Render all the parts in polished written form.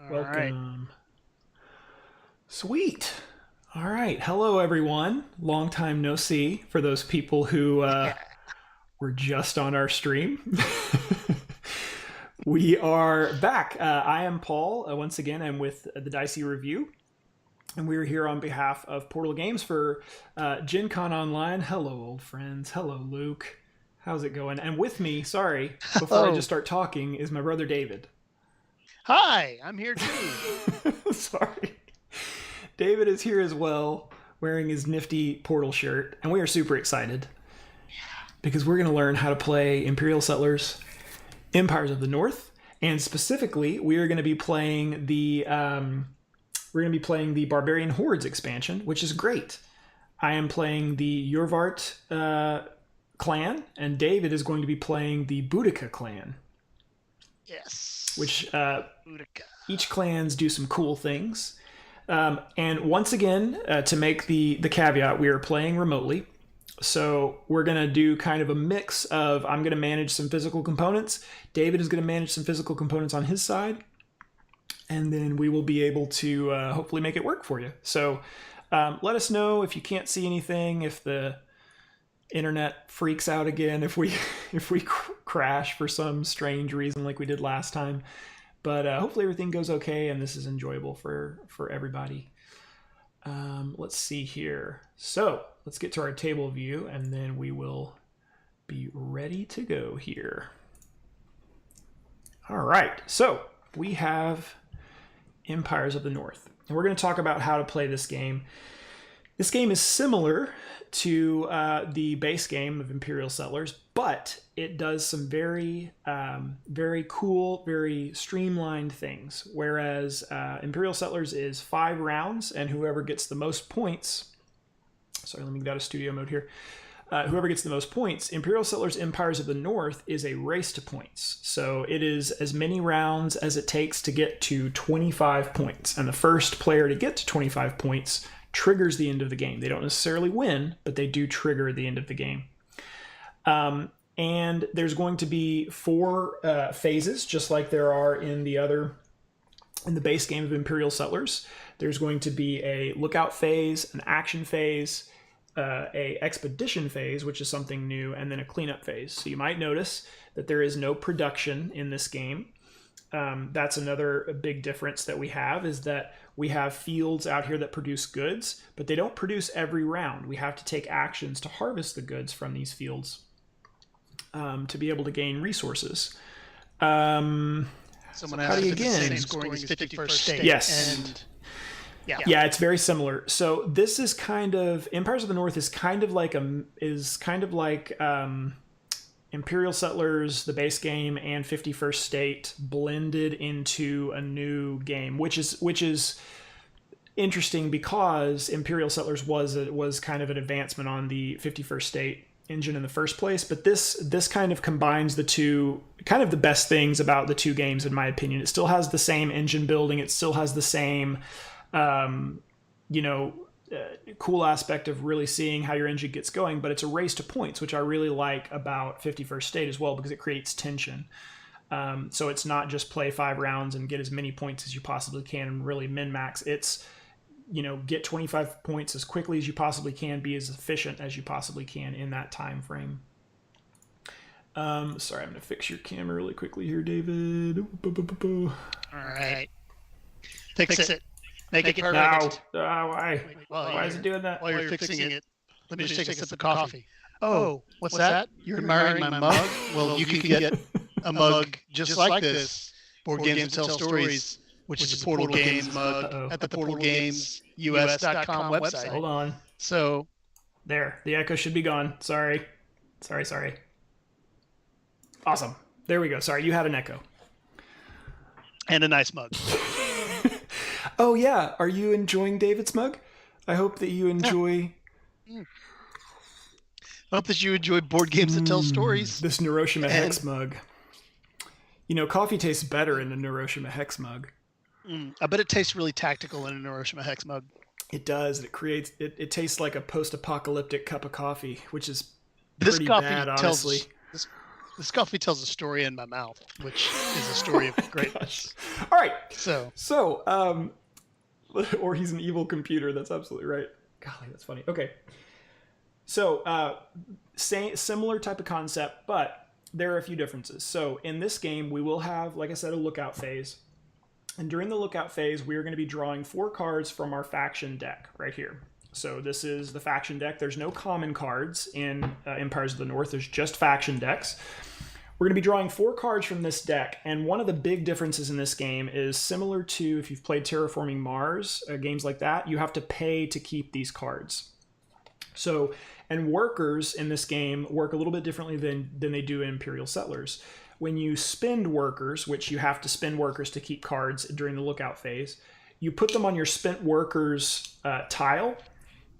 All right. Welcome. Sweet. All right. Hello, everyone. Long time no see for those people who Yeah. were just on our stream. We are back. I am Paul. Once again, I'm with the Dicey Review. And we're here on behalf of Portal Games for Gen Con Online. Hello, old friends. Hello, Luke. How's it going? And with me, sorry, before I Oh, just start talking, is my brother David. hi. I'm here too. Sorry. David is here as well, wearing his nifty Portal shirt, and we are super excited because we're going to learn how to play Imperial Settlers, Empires of the North, and specifically, we are going to be playing the Barbarian Hordes expansion, which is great. I am playing the Yorvart clan, and David is going to be playing the Boudica clan, Yes. which Utica. each clans do some cool things. And once again, to make the caveat, we are playing remotely. So we're going to do kind of a mix of I'm going to manage some physical components. David is going to manage some physical components on his side. And then we will be able to hopefully make it work for you. So let us know if you can't see anything, if the internet freaks out again, if we crash for some strange reason like we did last time. But hopefully everything goes okay and this is enjoyable for everybody. Let's see here. So let's get to our table view and then we will be ready to go here. All right, so we have Empires of the North. And we're going to talk about how to play this game. This game is similar to the base game of Imperial Settlers, but it does some very cool, very streamlined things. Whereas Imperial Settlers is 5 rounds, and whoever gets the most points. Sorry, let me get out of studio mode here. Whoever gets the most points, Imperial Settlers Empires of the North is a race to points. So it is as many rounds as it takes to get to 25 points. And the first player to get to 25 points triggers the end of the game. They don't necessarily win, but they do trigger the end of the game. And there's going to be 4 phases, just like there are in the base game of Imperial Settlers. There's going to be a lookout phase, an action phase, a expedition phase, which is something new, and then a cleanup phase. So you might notice that there is no production in this game. That's another big difference that we have, is that we have fields out here that produce goods, but they don't produce every round. We have to take actions to harvest the goods from these fields to be able to gain resources. Someone How asked do you if the again? same scoring as 51st State. Yes. And yeah. Yeah, it's very similar. So this is kind of Empires of the North is kind of like Imperial Settlers, the base game, and 51st State blended into a new game, which is interesting because Imperial Settlers was kind of an advancement on the 51st State engine in the first place, but this kind of combines the two, kind of the best things about the two games in my opinion. It still has the same engine building, it still has the same cool aspect of really seeing how your engine gets going, but it's a race to points, which I really like about 51st State as well, because it creates tension. So it's not just play 5 rounds and get as many points as you possibly can and really min-max. It's, get 25 points as quickly as you possibly can, be as efficient as you possibly can in that time frame. Sorry, I'm going to fix your camera really quickly here, David. All right. Fix it. Make it Now, perfect. why? Well, Why is it doing that? While you're fixing it, let me just take a sip of coffee. Oh, what's that? You're admiring my mug? Well, you can get a mug just like this. Board Games That Tell Stories, which is a Portal Games mug at the portalgamesus.com website. Hold on. So There, the echo should be gone. Sorry. Awesome. There we go. Sorry, you had an echo. and a nice mug. Oh yeah, are you enjoying David's mug? I hope that you enjoy I hope that you enjoy Board Games That Tell Stories. this Neuroshima Hex mug. Coffee tastes better in a Neuroshima Hex mug. I bet it tastes really tactical in a Hiroshima Hex mug. It does. It tastes like a post-apocalyptic cup of coffee, which is This pretty coffee bad, honestly. this This coffee tells a story in my mouth, which is a story of greatness. All right. So, or he's an evil computer. That's absolutely right. Golly, that's funny. Okay. So, similar type of concept, but there are a few differences. So in this game, we will have, like I said, a lookout phase. And during the lookout phase, we are going to be drawing 4 cards from our faction deck right here. So this is the faction deck. There's no common cards in Empires of the North. There's just faction decks. We're going to be drawing 4 cards from this deck, and one of the big differences in this game is similar to if you've played Terraforming Mars, games like that, you have to pay to keep these cards. So, and workers in this game work a little bit differently than they do in Imperial Settlers. When you spend workers, which you have to spend workers to keep cards during the lookout phase, you put them on your spent workers tile,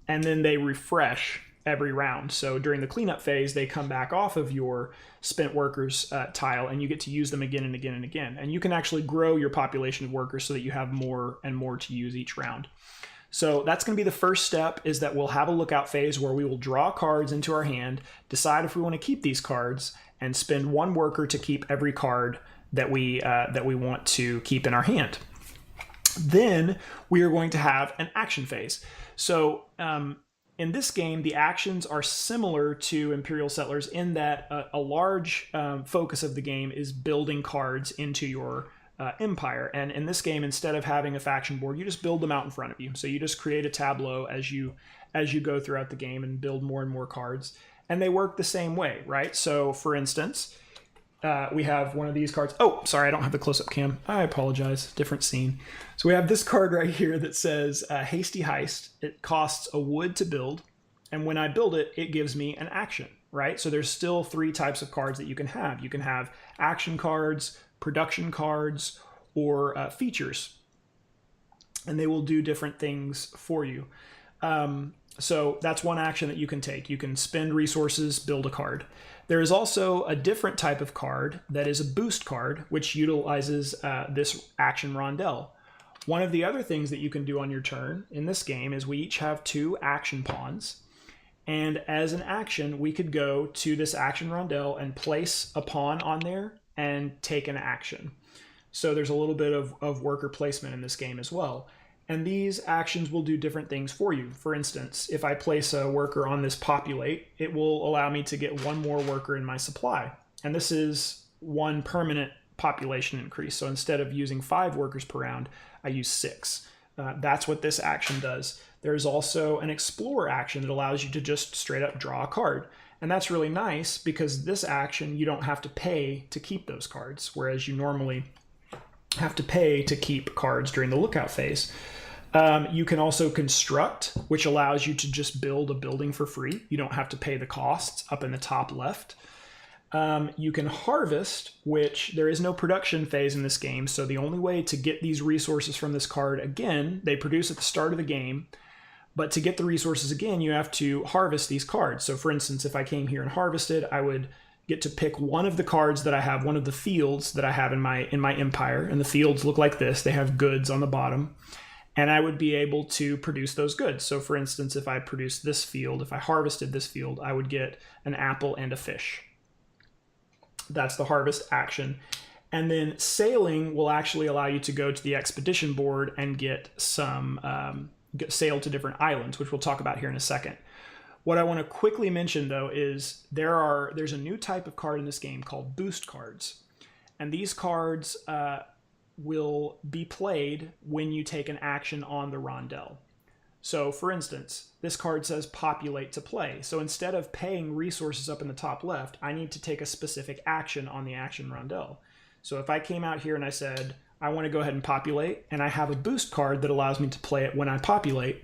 and then they refresh every round. So during the cleanup phase, they come back off of your spent workers tile, and you get to use them again and again and again. And you can actually grow your population of workers so that you have more and more to use each round. So that's going to be the first step, is that we'll have a lookout phase where we will draw cards into our hand, decide if we want to keep these cards, and spend 1 worker to keep every card that we want to keep in our hand. Then we are going to have an action phase. So in this game, the actions are similar to Imperial Settlers in that a large focus of the game is building cards into your empire. And in this game, instead of having a faction board, you just build them out in front of you. So you just create a tableau as you go throughout the game and build more and more cards. And they work the same way, right? So for instance, we have one of these cards. Oh, sorry, I don't have the close-up cam. I apologize. Different scene. So we have this card right here that says Hasty Heist. It costs a wood to build. And when I build it, it gives me an action, right? So there's still 3 types of cards that you can have. You can have action cards, production cards, or features. And they will do different things for you. So that's one action that you can take. You can spend resources, build a card. There is also a different type of card that is a boost card, which utilizes this action rondelle. One of the other things that you can do on your turn in this game is we each have 2 action pawns. And as an action, we could go to this action rondelle and place a pawn on there and take an action. So there's a little bit of worker placement in this game as well. And these actions will do different things for you. For instance, if I place a worker on this populate, it will allow me to get 1 more worker in my supply. And this is 1 permanent population increase. So instead of using 5 workers per round, I use 6. That's what this action does. There's also an explore action that allows you to just straight up draw a card. And that's really nice because this action, you don't have to pay to keep those cards, whereas you normally have to pay to keep cards during the lookout phase. You can also construct, which allows you to just build a building for free. You don't have to pay the costs up in the top left. You can harvest, which there is no production phase in this game. So the only way to get these resources from this card, again, they produce at the start of the game. But to get the resources again, you have to harvest these cards. So for instance, if I came here and harvested, I would get to pick one of the cards that I have, one of the fields that I have in my empire. And the fields look like this. They have goods on the bottom. And I would be able to produce those goods. So for instance, if I produced this field, if I harvested this field, I would get an apple and a fish. That's the harvest action. And then sailing will actually allow you to go to the expedition board and get some sail to different islands, which we'll talk about here in a second. What I want to quickly mention, though, is there's a new type of card in this game called boost cards. And these cards will be played when you take an action on the rondelle. So, for instance, this card says populate to play. So instead of paying resources up in the top left, I need to take a specific action on the action rondelle. So if I came out here and I said, I want to go ahead and populate, and I have a boost card that allows me to play it when I populate,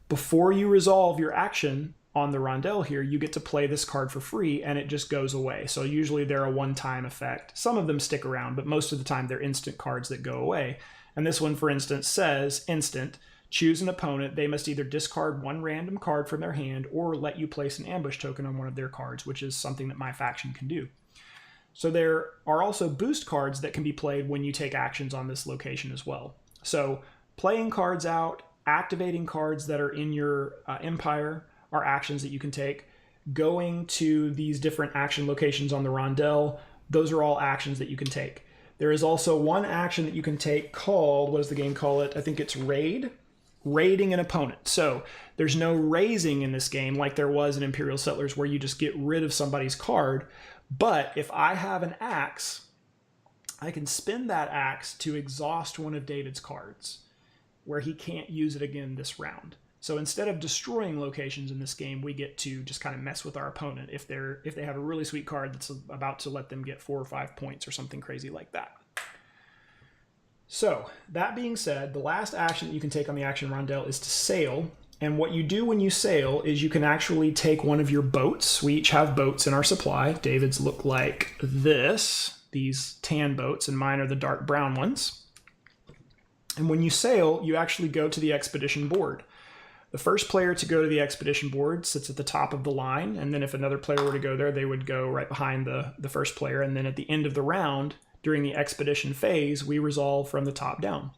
before you resolve your action on the rondelle here, you get to play this card for free, and it just goes away. So usually they're a one-time effect. Some of them stick around, but most of the time they're instant cards that go away. And this one, for instance, says, instant, choose an opponent. They must either discard 1 random card from their hand or let you place an ambush token on one of their cards, which is something that my faction can do. So there are also boost cards that can be played when you take actions on this location as well. So playing cards out, activating cards that are in your empire are actions that you can take. going to these different action locations on the rondel, those are all actions that you can take. There is also one action that you can take called, what does the game call it? I think it's raid. Raiding an opponent. So there's no raising in this game like there was in Imperial Settlers where you just get rid of somebody's card. But if I have an axe, I can spend that axe to exhaust one of David's cards where he can't use it again this round. So instead of destroying locations in this game, we get to just kind of mess with our opponent if they have a really sweet card that's about to let them get 4 or 5 points or something crazy like that. So, that being said, the last action that you can take on the action rondel is to sail. And what you do when you sail is you can actually take one of your boats. We each have boats in our supply. David's look like this, these tan boats, and mine are the dark brown ones. And when you sail, you actually go to the expedition board. The first player to go to the expedition board sits at the top of the line, and then if another player were to go there, they would go right behind the first player. And then at the end of the round, during the expedition phase, we resolve from the top down.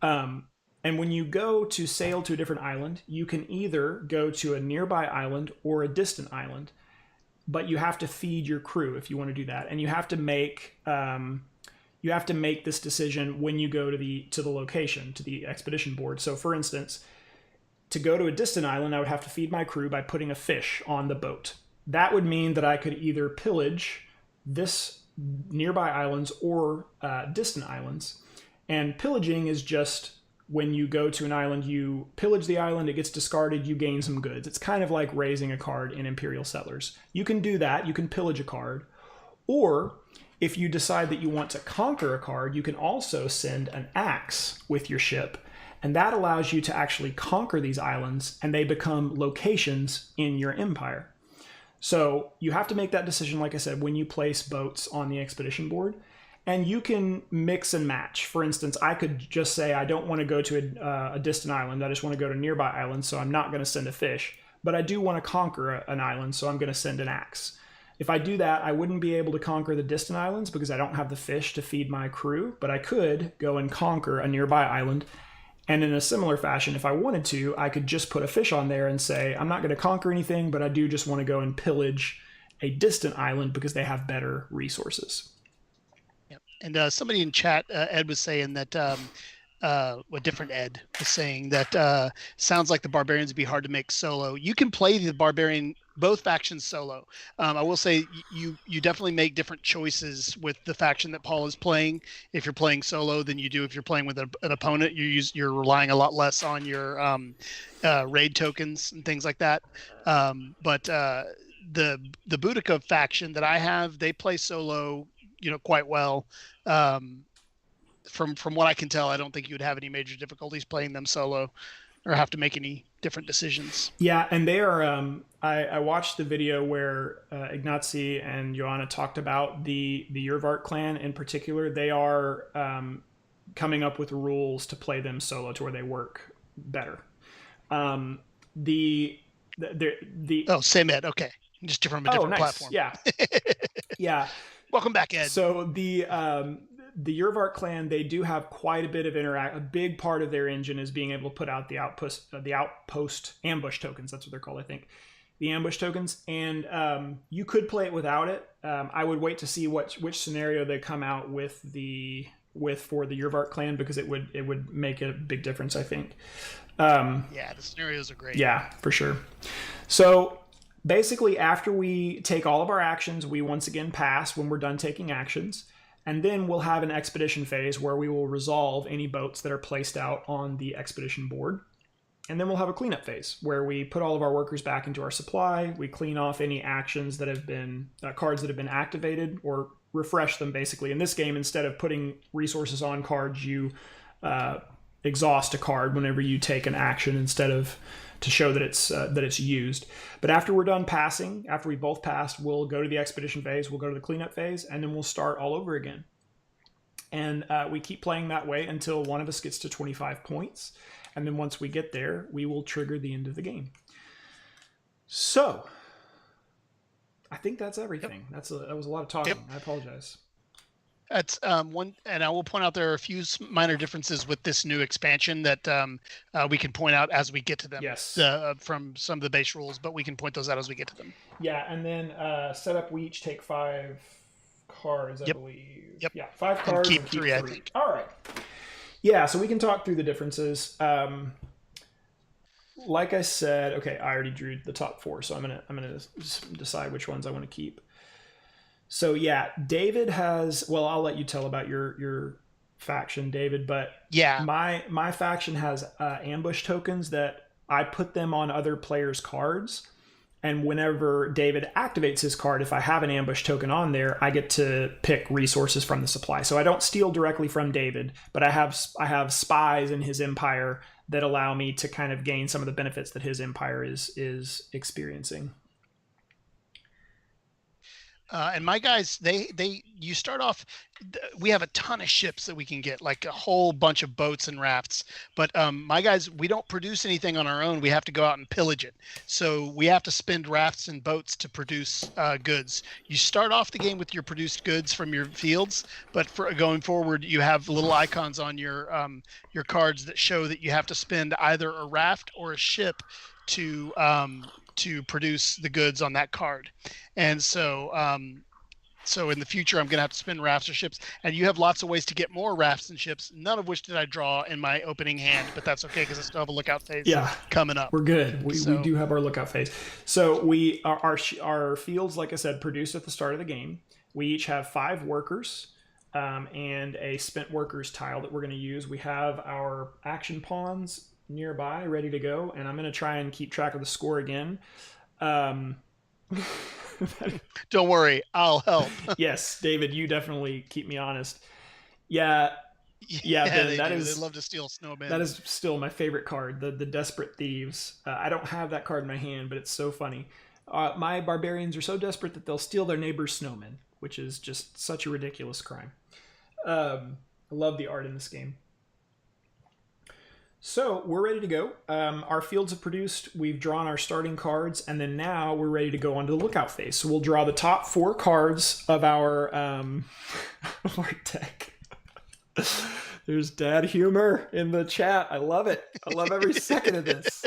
And when you go to sail to a different island, you can either go to a nearby island or a distant island, but you have to feed your crew if you want to do that. And you have to make this decision when you go to the location, to the expedition board. So for instance, to go to a distant island, I would have to feed my crew by putting a fish on the boat. That would mean that I could either pillage this nearby islands or distant islands. And pillaging is just when you go to an island, you pillage the island, it gets discarded, you gain some goods. It's kind of like raising a card in Imperial Settlers. You can do that, you can pillage a card. Or if you decide that you want to conquer a card, you can also send an axe with your ship. And that allows you to actually conquer these islands and they become locations in your empire. So you have to make that decision, like I said, when you place boats on the expedition board. And you can mix and match. For instance, I could just say I don't want to go to a distant island. I just want to go to nearby islands, so I'm not going to send a fish. But I do want to conquer an island, so I'm going to send an axe. If I do that, I wouldn't be able to conquer the distant islands because I don't have the fish to feed my crew. But I could go and conquer a nearby island. And in a similar fashion, if I wanted to, I could just put a fish on there and say, I'm not going to conquer anything, but I do just want to go and pillage a distant island because they have better resources. Yep. And somebody in chat, Ed was saying that, a different Ed was saying that sounds like the barbarians would be hard to make solo. You can play the barbarian, both factions solo. I will say you definitely make different choices with the faction that Paul is playing. If you're playing solo than you do if you're playing with an opponent. You're relying a lot less on your raid tokens and things like that. But the Boudica faction that I have, they play solo, quite well. From what I can tell, I don't think you would have any major difficulties playing them solo or have to make any different decisions. Yeah, and they are, I watched the video where Ignazi and Joanna talked about the Yervart clan in particular. They are coming up with rules to play them solo to where they work better. Oh, same Ed. Okay. Just from a different platform. Yeah. Yeah. Welcome back, Ed. So the Yervart clan, they do have quite a bit of a big part of their engine is being able to put out the outpost ambush tokens. That's what they're called, I think. The ambush tokens. And you could play it without it. I would wait to see which scenario they come out for the Yervart clan, because it would make a big difference, I think. Yeah, the scenarios are great. Yeah, for sure. So basically, after we take all of our actions, we once again pass when we're done taking actions. And then we'll have an expedition phase where we will resolve any boats that are placed out on the expedition board. And then we'll have a cleanup phase where we put all of our workers back into our supply. We clean off any actions that have been, cards that have been activated, or refresh them basically. In this game, instead of putting resources on cards, you exhaust a card whenever you take an action instead of to show that it's used. But after we're done passing, after we both passed, we'll go to the expedition phase, we'll go to the cleanup phase, and then we'll start all over again. And we keep playing that way until one of us gets to 25 points. And then once we get there, we will trigger the end of the game. So, I think that's everything. Yep. That was a lot of talking. Yep. I apologize. That's one, and I will point out there are a few minor differences with this new expansion that we can point out as we get to them. Yes. From some of the base rules, but we can point those out as we get to them. Yeah, and then setup, we each take 5 cards, I Yep. believe. Yep. Yeah, 5 cards keep and keep 3, 3. I think. All right. Yeah, so we can talk through the differences. Like I said, okay, I already drew the top 4, so I'm gonna decide which ones I want to keep. So yeah, David has. Well, I'll let you tell about your faction, David. But yeah, my faction has ambush tokens that I put them on other players' cards, and whenever David activates his card, if I have an ambush token on there, I get to pick resources from the supply. So I don't steal directly from David, but I have spies in his empire that allow me to kind of gain some of the benefits that his empire is experiencing. And my guys, you start off. We have a ton of ships that we can get, like a whole bunch of boats and rafts. But my guys, we don't produce anything on our own. We have to go out and pillage it. So we have to spend rafts and boats to produce goods. You start off the game with your produced goods from your fields, but for going forward, you have little icons on your cards that show that you have to spend either a raft or a ship to produce the goods on that card. And so in the future, I'm going to have to spend rafts or ships, and you have lots of ways to get more rafts and ships, none of which did I draw in my opening hand, but that's okay because I still have a lookout phase coming up. We're good. We do have our lookout phase. So our fields, like I said, produced at the start of the game. We each have 5 workers and a spent workers tile that we're going to use. We have our action pawns nearby ready to go, and I'm going to try and keep track of the score again. Don't worry, I'll help. Yes, David, you definitely keep me honest. Ben, they love to steal snowmen. That is still my favorite card, the Desperate Thieves. I don't have that card in my hand, but it's so funny. My barbarians are so desperate that they'll steal their neighbor's snowmen, which is just such a ridiculous crime. I love the art in this game. So we're ready to go. Our fields have produced. We've drawn our starting cards, and then now we're ready to go on to the lookout phase. So we'll draw the top 4 cards of our our deck. There's dad humor in the chat. I love it. I love every second of this.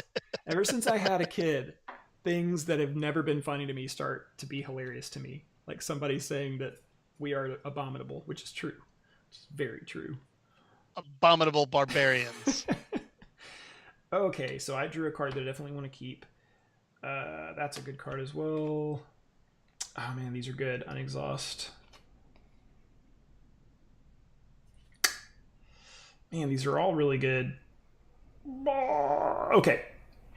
Ever since I had a kid, things that have never been funny to me start to be hilarious to me. Like somebody saying that we are abominable, which is true. Which is very true. Abominable barbarians. Okay, so I drew a card that I definitely want to keep. That's a good card as well. Oh man, these are good. Unexhaust. Man, these are all really good. Okay,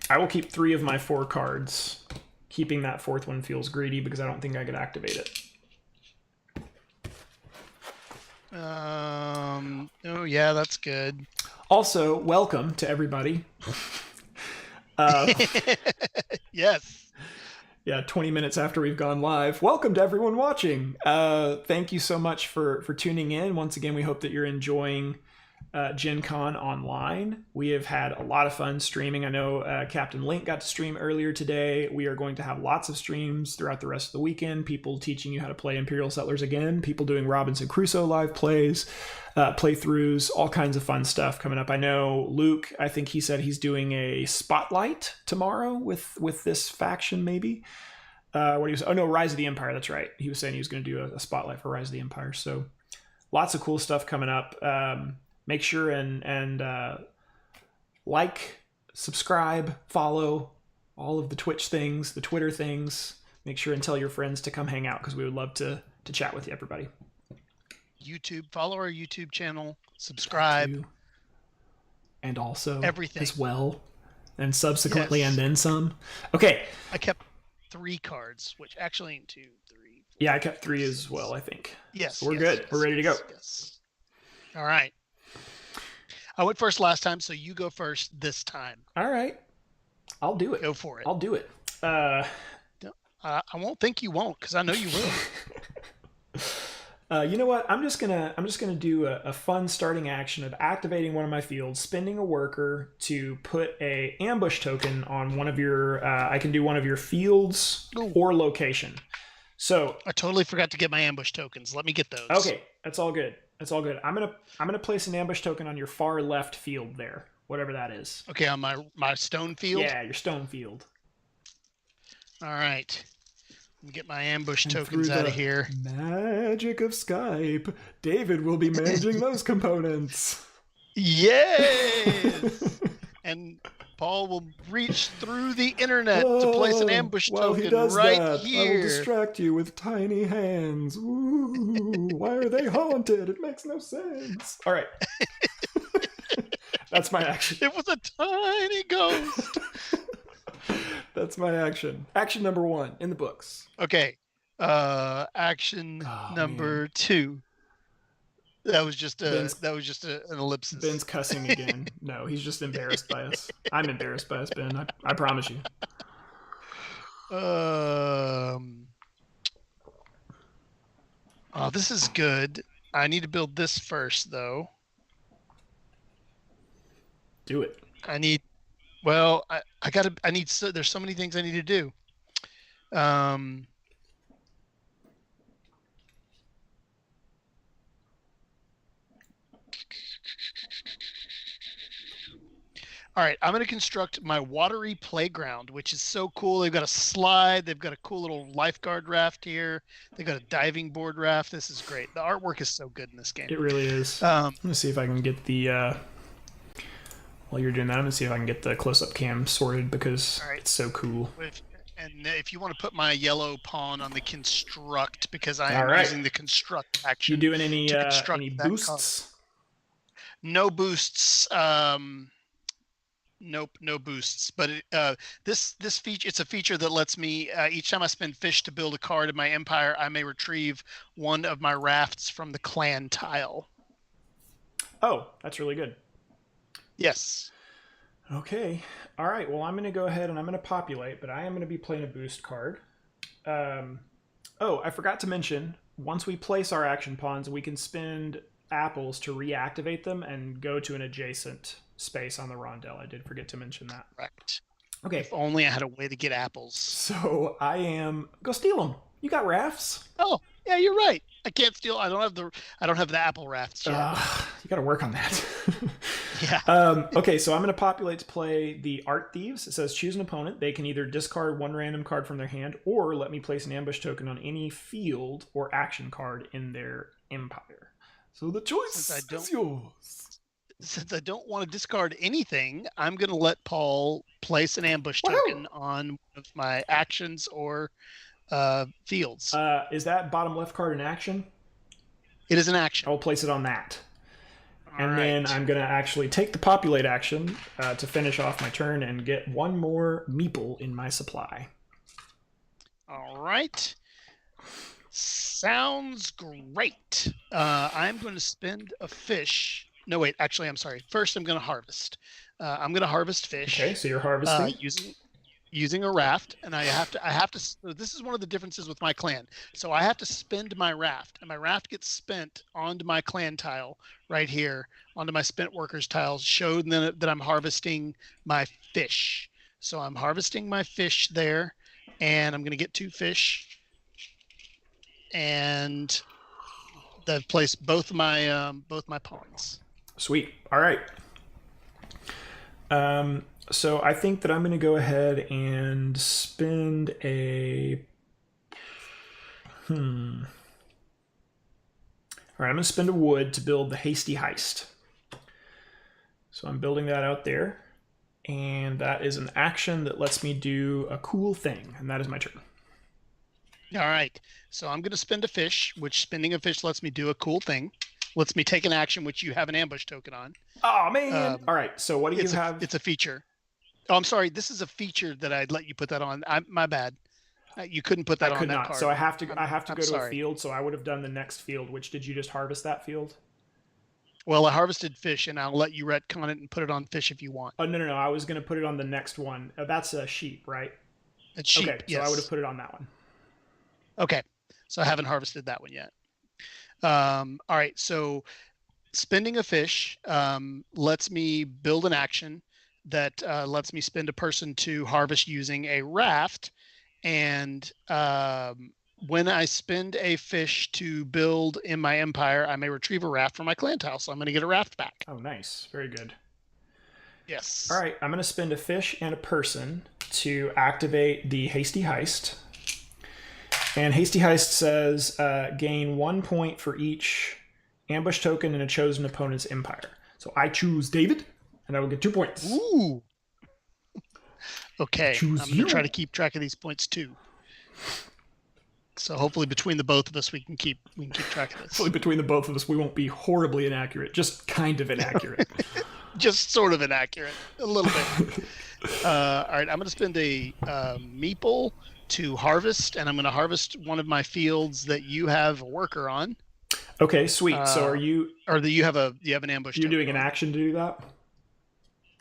I will keep 3 of my 4 cards. Keeping that 4th one feels greedy because I don't think I could activate it. Oh yeah, that's good. Also, welcome to everybody. Yes. Yeah, 20 minutes after we've gone live. Welcome to everyone watching. Thank you so much for tuning in. Once again, we hope that you're enjoying Gen Con online. We have had a lot of fun streaming. I know Captain Link got to stream earlier today. We are going to have lots of streams throughout the rest of the weekend. People teaching you how to play Imperial Settlers again. People doing Robinson Crusoe live plays, playthroughs, all kinds of fun stuff coming up. I know Luke, I think he said he's doing a spotlight tomorrow with this faction maybe. Rise of the Empire. That's right. He was saying he was going to do a spotlight for Rise of the Empire. So lots of cool stuff coming up. Make sure and like, subscribe, follow all of the Twitch things, the Twitter things. Make sure and tell your friends to come hang out because we would love to chat with you, everybody. YouTube, follow our YouTube channel, subscribe. And also everything as well. And subsequently and then some. Okay. I kept 3 cards, which actually ain't 2, 3. 4, yeah, I kept 3 as well, I think. Yes. So we're good. We're ready to go. Yes. All right. I went first last time, so you go first this time. All right. I'll do it. Go for it. I'll do it. I won't think you won't, because I know you will. You know what? I'm just gonna do a fun starting action of activating one of my fields, spending a worker to put a ambush token on one of your. I can do one of your fields or location. So I totally forgot to get my ambush tokens. Let me get those. Okay. That's all good. That's all good. I'm gonna place an ambush token on your far left field there, whatever that is. Okay, on my stone field. Yeah, your stone field. All right. Let me get my ambush And tokens through out the of here. magic of Skype, David will be managing those components. Yes. And Paul will reach through the internet to place an ambush While he token does right that, I will here. distract you with tiny hands. Ooh, why are they haunted? It makes no sense. All right. That's my action. It was a tiny ghost. That's my action. Action number 1 in the books. Okay. Action number 2. That was just an ellipsis. Ben's cussing again. No, he's just embarrassed by us. I'm embarrassed by us, Ben. I promise you. Oh, this is good. I need to build this first, though. Do it. There's so many things I need to do. All right, I'm going to construct my watery playground, which is so cool. They've got a slide. They've got a cool little lifeguard raft here. They've got a diving board raft. This is great. The artwork is so good in this game. It really is. I'm going to see if I can get the... while you're doing that, I'm going to see if I can get the close-up cam sorted because it's so cool. If you want to put my yellow pawn on the construct, because I am using the construct action. You doing any boosts? No boosts. Nope, no boosts. But this feature, it's a feature that lets me each time I spend fish to build a card in my empire, I may retrieve one of my rafts from the clan tile. Oh, that's really good. Yes. Okay. All right. Well, I'm going to go ahead and I'm going to populate, but I am going to be playing a boost card. I forgot to mention, once we place our action pawns, we can spend apples to reactivate them and go to an adjacent space on the rondel. I did forget to mention that. Correct. Okay. If only I had a way to get apples. So go steal them. You got rafts. Oh, yeah, you're right. I can't steal. I don't have the apple rafts yet. You got to work on that. Yeah. Okay, so I'm going to populate to play the Art Thieves. It says choose an opponent. They can either discard one random card from their hand or let me place an ambush token on any field or action card in their empire. So the choice is yours. Since I don't want to discard anything, I'm going to let Paul place an ambush token on one of my actions or fields. Is that bottom left card an action? It is an action. I'll place it on that. Then I'm going to actually take the populate action to finish off my turn and get one more meeple in my supply. All right. Sounds great. I'm going to spend a fish. No, wait. Actually, I'm sorry. First, I'm going to harvest. I'm going to harvest fish. Okay, so you're harvesting using a raft, and I have to. So this is one of the differences with my clan. So I have to spend my raft, and my raft gets spent onto my clan tile right here, onto my spent workers tiles, showing that I'm harvesting my fish. So I'm harvesting my fish there, and I'm going to get 2 fish, and I've placed both my pawns. Sweet. All right. So I think that I'm going to go ahead and spend a... All right, I'm going to spend a wood to build the Hasty Heist. So I'm building that out there. And that is an action that lets me do a cool thing. And that is my turn. All right. So I'm going to spend a fish, which spending a fish lets me do a cool thing. Lets me take an action, which you have an ambush token on. Oh, man. All right. So what do you have? It's a feature. Oh, I'm sorry. This is a feature that I'd let you put that on. My bad. You couldn't put that on that card. So I have to go to a field. So I would have done the next field. Which did you just harvest that field? Well, I harvested fish, and I'll let you retcon it and put it on fish if you want. Oh, no. I was going to put it on the next one. That's a sheep, right? It's sheep, okay, yes. So I would have put it on that one. Okay. So I haven't harvested that one yet. All right. So spending a fish lets me build an action that lets me spend a person to harvest using a raft. And when I spend a fish to build in my empire, I may retrieve a raft from my clan tile. So I'm going to get a raft back. Oh, nice. Very good. Yes. All right, I'm going to spend a fish and a person to activate the Hasty Heist. And Hasty Heist says gain 1 point for each ambush token in a chosen opponent's empire. So I choose David, and I will get 2 points. Ooh. Okay. Choose I'm going to try to keep track of these points too. So hopefully between the both of us, we can keep track of this. Hopefully between the both of us, we won't be horribly inaccurate, just kind of inaccurate. Just sort of inaccurate, a little bit. All right, I'm going to spend a meeple to harvest, and I'm going to harvest one of my fields that you have a worker on. Okay, sweet. So are you? Or that you have an ambush. You're doing an action to do that.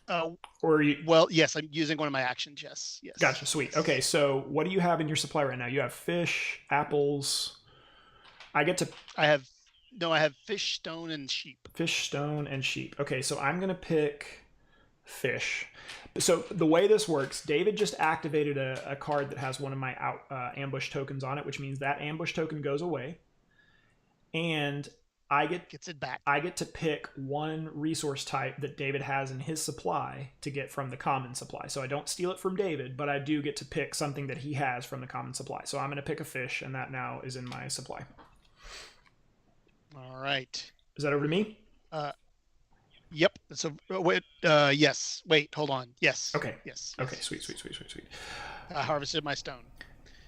Or are you? Well, yes, I'm using one of my actions. Yes. Gotcha. Sweet. Okay, so what do you have in your supply right now? You have fish, apples. I have fish, stone, and sheep. Fish, stone, and sheep. Okay, so I'm gonna pick fish. So the way this works, David just activated a card that has one of my ambush tokens on it, which means that ambush token goes away, and gets it back. I get to pick one resource type that David has in his supply to get from the common supply. So I don't steal it from David, but I do get to pick something that he has from the common supply. So I'm going to pick a fish, and that now is in my supply. All right. Is that over to me? Yep. So wait. Yes. Wait. Hold on. Yes. Okay. Yes. Okay. Sweet. I harvested my stone.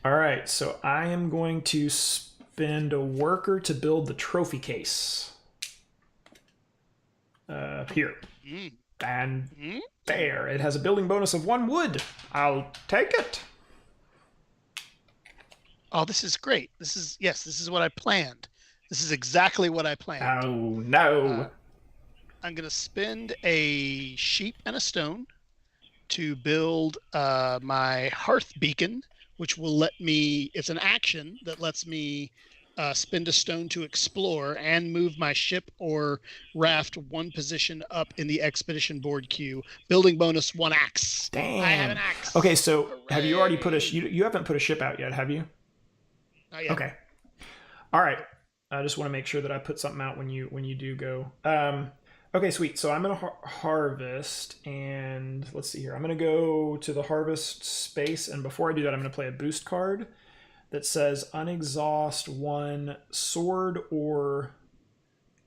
All right. So I am going to spend a worker to build the trophy case. Here. And there. It has a building bonus of 1 wood. I'll take it. Oh, this is great. This is what I planned. This is exactly what I planned. Oh, no. I'm going to spend a sheep and a stone to build my hearth beacon, which will let me, it's an action that lets me spend a stone to explore and move my ship or raft 1 position up in the expedition board queue. Building bonus 1 axe. Damn. I have an axe. Okay, so Hooray. Have you already put you haven't put a ship out yet, have you? Not yet. Okay. All right. I just want to make sure that I put something out when you do go. Okay, sweet. So I'm going to harvest, and let's see here. I'm going to go to the harvest space, and before I do that, I'm going to play a boost card that says unexhaust 1 sword or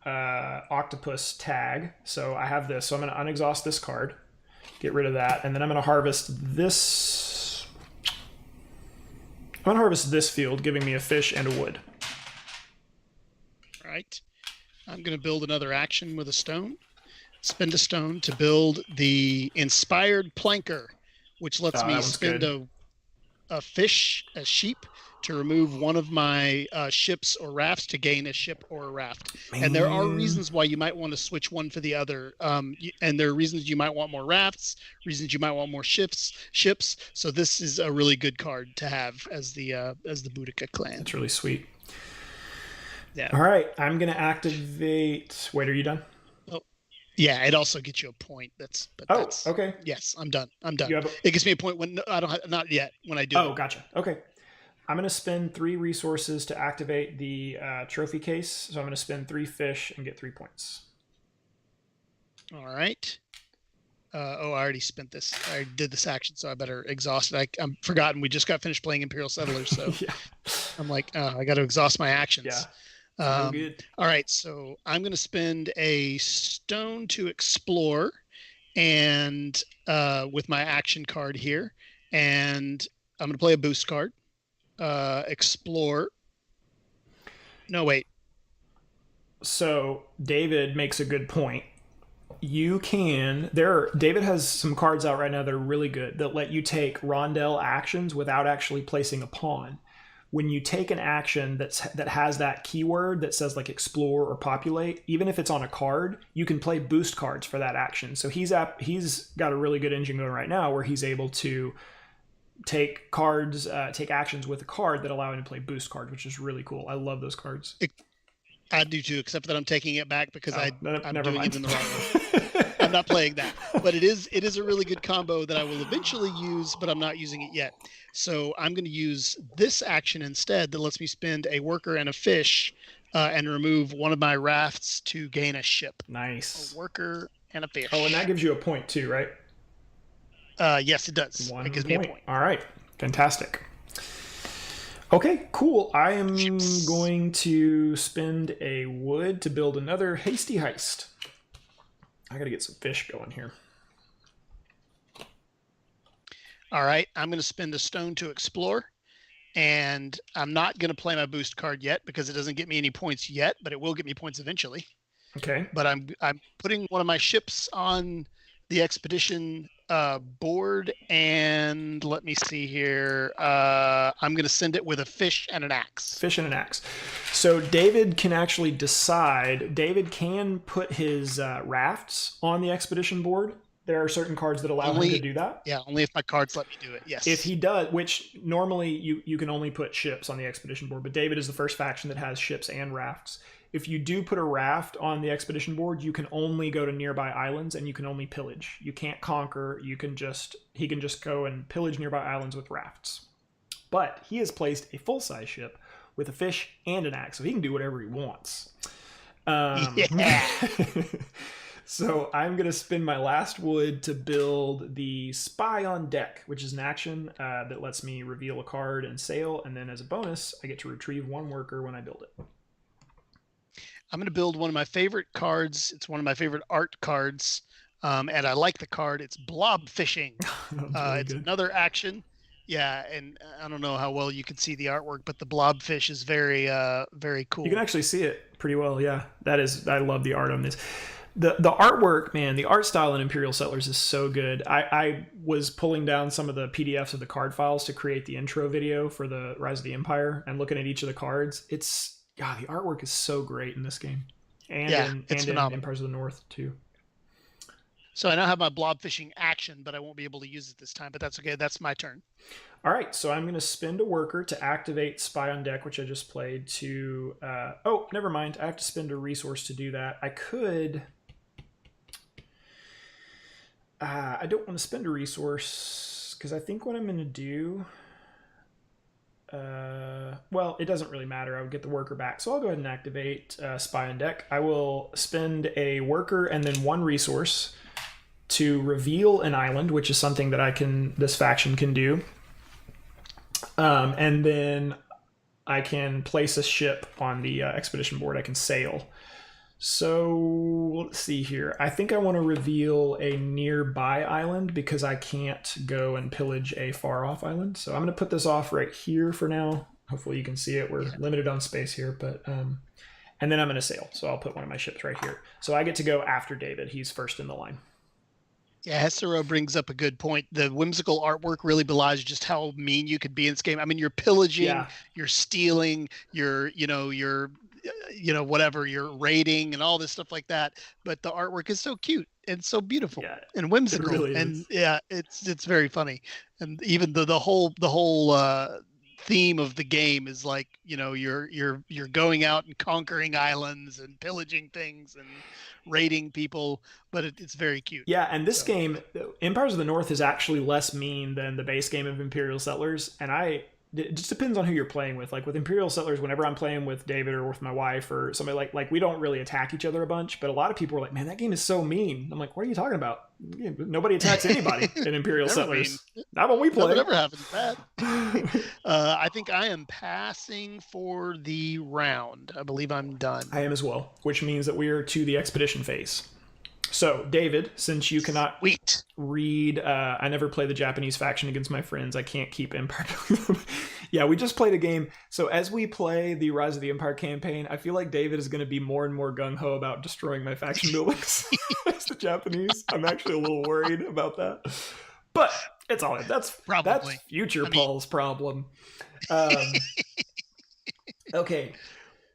octopus tag. So I have this. So I'm going to unexhaust this card, get rid of that, and then I'm going to harvest this. I'm going to harvest this field, giving me a fish and a wood. Right. I'm going to build another action with a stone. Spend a stone to build the inspired planker, which lets me spend a fish, a sheep, to remove one of my ships or rafts to gain a ship or a raft. Man. And there are reasons why you might want to switch one for the other. And there are reasons you might want more rafts, reasons you might want more ships. So this is a really good card to have as the Boudica clan. That's really sweet. Yeah. All right, I'm gonna activate. Wait, are you done? Oh, yeah. It also gets you a point. That's okay. Yes, I'm done. It gives me a point when I don't have, not yet when I do. Oh, gotcha. Okay, I'm gonna spend 3 resources to activate the trophy case. So I'm gonna spend 3 fish and get 3 points. All right. I already spent this. I did this action, so I better exhaust it. I'm forgotten. We just got finished playing Imperial Settlers, so yeah. I'm like, I got to exhaust my actions. Yeah. Good. All right, so I'm going to spend a stone to explore, and with my action card here, and I'm going to play a boost card. Explore. No, wait. So David makes a good point. David has some cards out right now that are really good that let you take rondel actions without actually placing a pawn. When you take an action that has that keyword that says like explore or populate, even if it's on a card, you can play boost cards for that action. So he's got a really good engine going right now where he's able to take actions with a card that allow him to play boost cards, which is really cool. I love those cards. I do too, except that I'm taking it back because I'm never doing mind. it in the wrong way. I'm not playing that, but it is a really good combo that I will eventually use, but I'm not using it yet. So I'm going to use this action instead that lets me spend a worker and a fish and remove one of my rafts to gain a ship. Nice. A worker and a fish. Oh, and that gives you a point too, right? Yes, it does. It gives me a point. All right. Fantastic. Okay, cool. I am going to spend a wood to build another hasty heist. I got to get some fish going here. All right, I'm going to spend a stone to explore, and I'm not going to play my boost card yet because it doesn't get me any points yet, but it will get me points eventually. Okay. But I'm putting one of my ships on the expedition board, and let me see here. I'm going to send it with a fish and an axe. Fish and an axe. So David can actually decide. David can put his rafts on the expedition board. There are certain cards that allow him to do that. Yeah, only if my cards let me do it, yes. If he does, which normally you can only put ships on the expedition board, but David is the first faction that has ships and rafts. If you do put a raft on the expedition board, you can only go to nearby islands and you can only pillage. You can't conquer. He can just go and pillage nearby islands with rafts. But he has placed a full-size ship with a fish and an axe, so he can do whatever he wants. Yeah. So I'm going to spend my last wood to build the Spy on Deck, which is an action that lets me reveal a card and sail, and then as a bonus, I get to retrieve one worker when I build it. I'm going to build one of my favorite cards. It's one of my favorite art cards, and I like the card. It's Blob Fishing. It's another action. Yeah, and I don't know how well you can see the artwork, but the blobfish is very, very cool. You can actually see it pretty well. Yeah, I love the art on this. The artwork, man, the art style in Imperial Settlers is so good. I was pulling down some of the PDFs of the card files to create the intro video for the Rise of the Empire and looking at each of the cards. The artwork is so great in this game. And in Empires of the North too. So I now have my blob fishing action, but I won't be able to use it this time, but that's okay. That's my turn. All right, so I'm going to spend a worker to activate Spy on Deck, which I just played to... oh, never mind. I have to spend a resource to do that. I could... I don't want to spend a resource, because I think what I'm going to do... well, it doesn't really matter. I would get the worker back. So I'll go ahead and activate Spy on Deck. I will spend a worker and then one resource to reveal an island, which is something that this faction can do. And then I can place a ship on the expedition board. I can sail. So let's see here. I think I want to reveal a nearby island because I can't go and pillage a far off island. So I'm going to put this off right here for now. Hopefully you can see it. We're limited on space here, but and then I'm going to sail. So I'll put one of my ships right here. So I get to go after David. He's first in the line. Yeah, Hessero brings up a good point. The whimsical artwork really belies just how mean you could be in this game. I mean, you're pillaging, you're stealing, you're whatever, you're raiding and all this stuff like that. But the artwork is so cute and so beautiful and whimsical. It really is. It's very funny. And even the whole theme of the game is like, you're going out and conquering islands and pillaging things and raiding people, but it's very cute. Yeah, and this game, Empires of the North, is actually less mean than the base game of Imperial Settlers, and it just depends on who you're playing with. Like with Imperial Settlers, whenever I'm playing with David or with my wife or somebody like we don't really attack each other a bunch, but a lot of people are like, man, that game is so mean. I'm like, what are you talking about? Nobody attacks anybody in Imperial Settlers. Not when we play. Whatever happens, bad. I think I am passing for the round. I believe I'm done. I am as well, which means that we are to the expedition phase. So, David, since you cannot read, I never play the Japanese faction against my friends. I can't keep Empire. Yeah, we just played a game. So, as we play the Rise of the Empire campaign, I feel like David is going to be more and more gung-ho about destroying my faction buildings as the Japanese. I'm actually a little worried about that. But it's all right. That's future Paul's problem. Okay.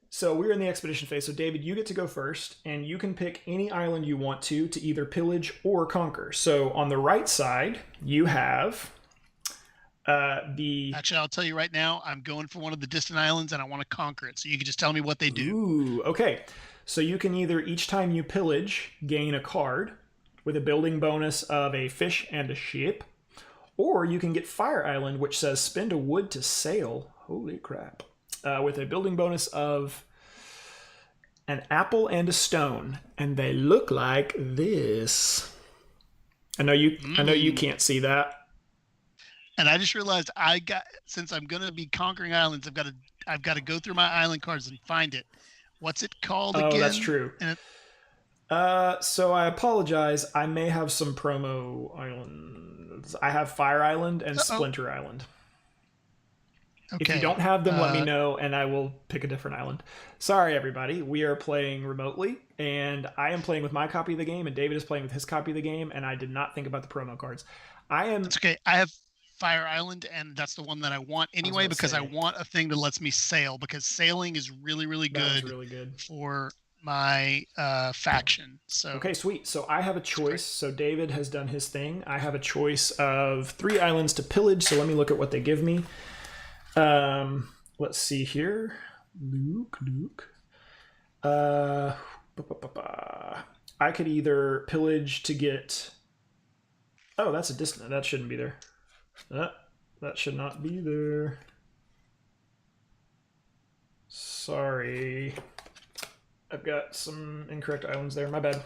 So we're in the expedition phase. So David, you get to go first, and you can pick any island you want to either pillage or conquer. So on the right side, you have Actually, I'll tell you right now, I'm going for one of the distant islands and I want to conquer it. So you can just tell me what they do. Ooh, okay. So you can either, each time you pillage, gain a card with a building bonus of a fish and a ship, or you can get Fire Island, which says spend a wood to sail. Holy crap. With a building bonus of an apple and a stone. And they look like this. I know you can't see that. And I just realized since I'm gonna be conquering islands, I've got to go through my island cards and find it. What's it called again? Oh, that's true. So I apologize. I may have some promo islands. I have Fire Island and Splinter Island. Okay. If you don't have them, let me know, and I will pick a different island. Sorry, everybody. We are playing remotely, and I am playing with my copy of the game, and David is playing with his copy of the game, and I did not think about the promo cards. It's okay. I have Fire Island, and that's the one that I want anyway, because I want a thing that lets me sail, because sailing is really, really good for my faction. So okay, sweet. So I have a choice. So David has done his thing. I have a choice of 3 islands to pillage. So let me look at what they give me. Let's see here. Luke. I could either pillage to get. Oh, that's a distant. That shouldn't be there. That should not be there. Sorry. I've got some incorrect islands there. My bad.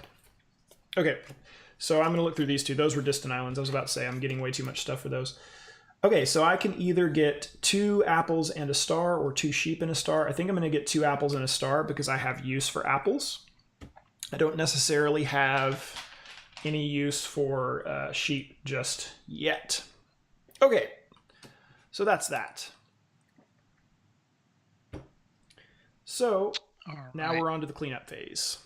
Okay. So I'm going to look through these two. Those were distant islands. I was about to say I'm getting way too much stuff for those. Okay, so I can either get 2 apples and a star or 2 sheep and a star. I think I'm going to get 2 apples and a star because I have use for apples. I don't necessarily have any use for sheep just yet. Okay, so that's that. So now we're on to the cleanup phase.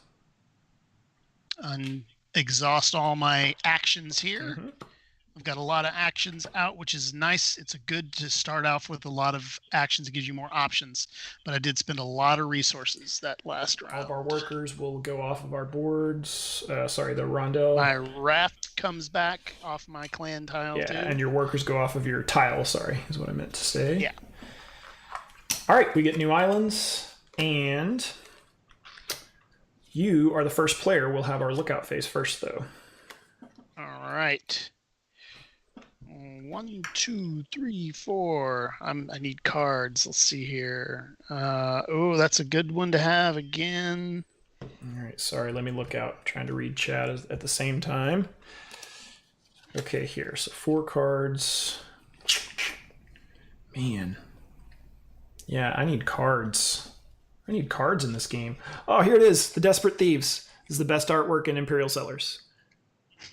Exhaust all my actions here. Mm-hmm. I've got a lot of actions out, which is nice. It's good to start off with a lot of actions. It gives you more options. But I did spend a lot of resources that last round. All of our workers will go off of our boards. Sorry, the rondel. My raft comes back off my clan tile, too. And your workers go off of your tile, sorry, is what I meant to say. Yeah. All right, we get new islands. And you are the first player. We'll have our lookout phase first, though. All right. 1, 2, 3, 4. I need cards. Let's see here. Oh, that's a good one to have again. All right. Sorry. Let me look out. I'm trying to read chat at the same time. Okay, here. So 4 cards. Man. Yeah, I need cards. I need cards in this game. Oh, here it is. The Desperate Thieves. This is the best artwork in Imperial Cellars.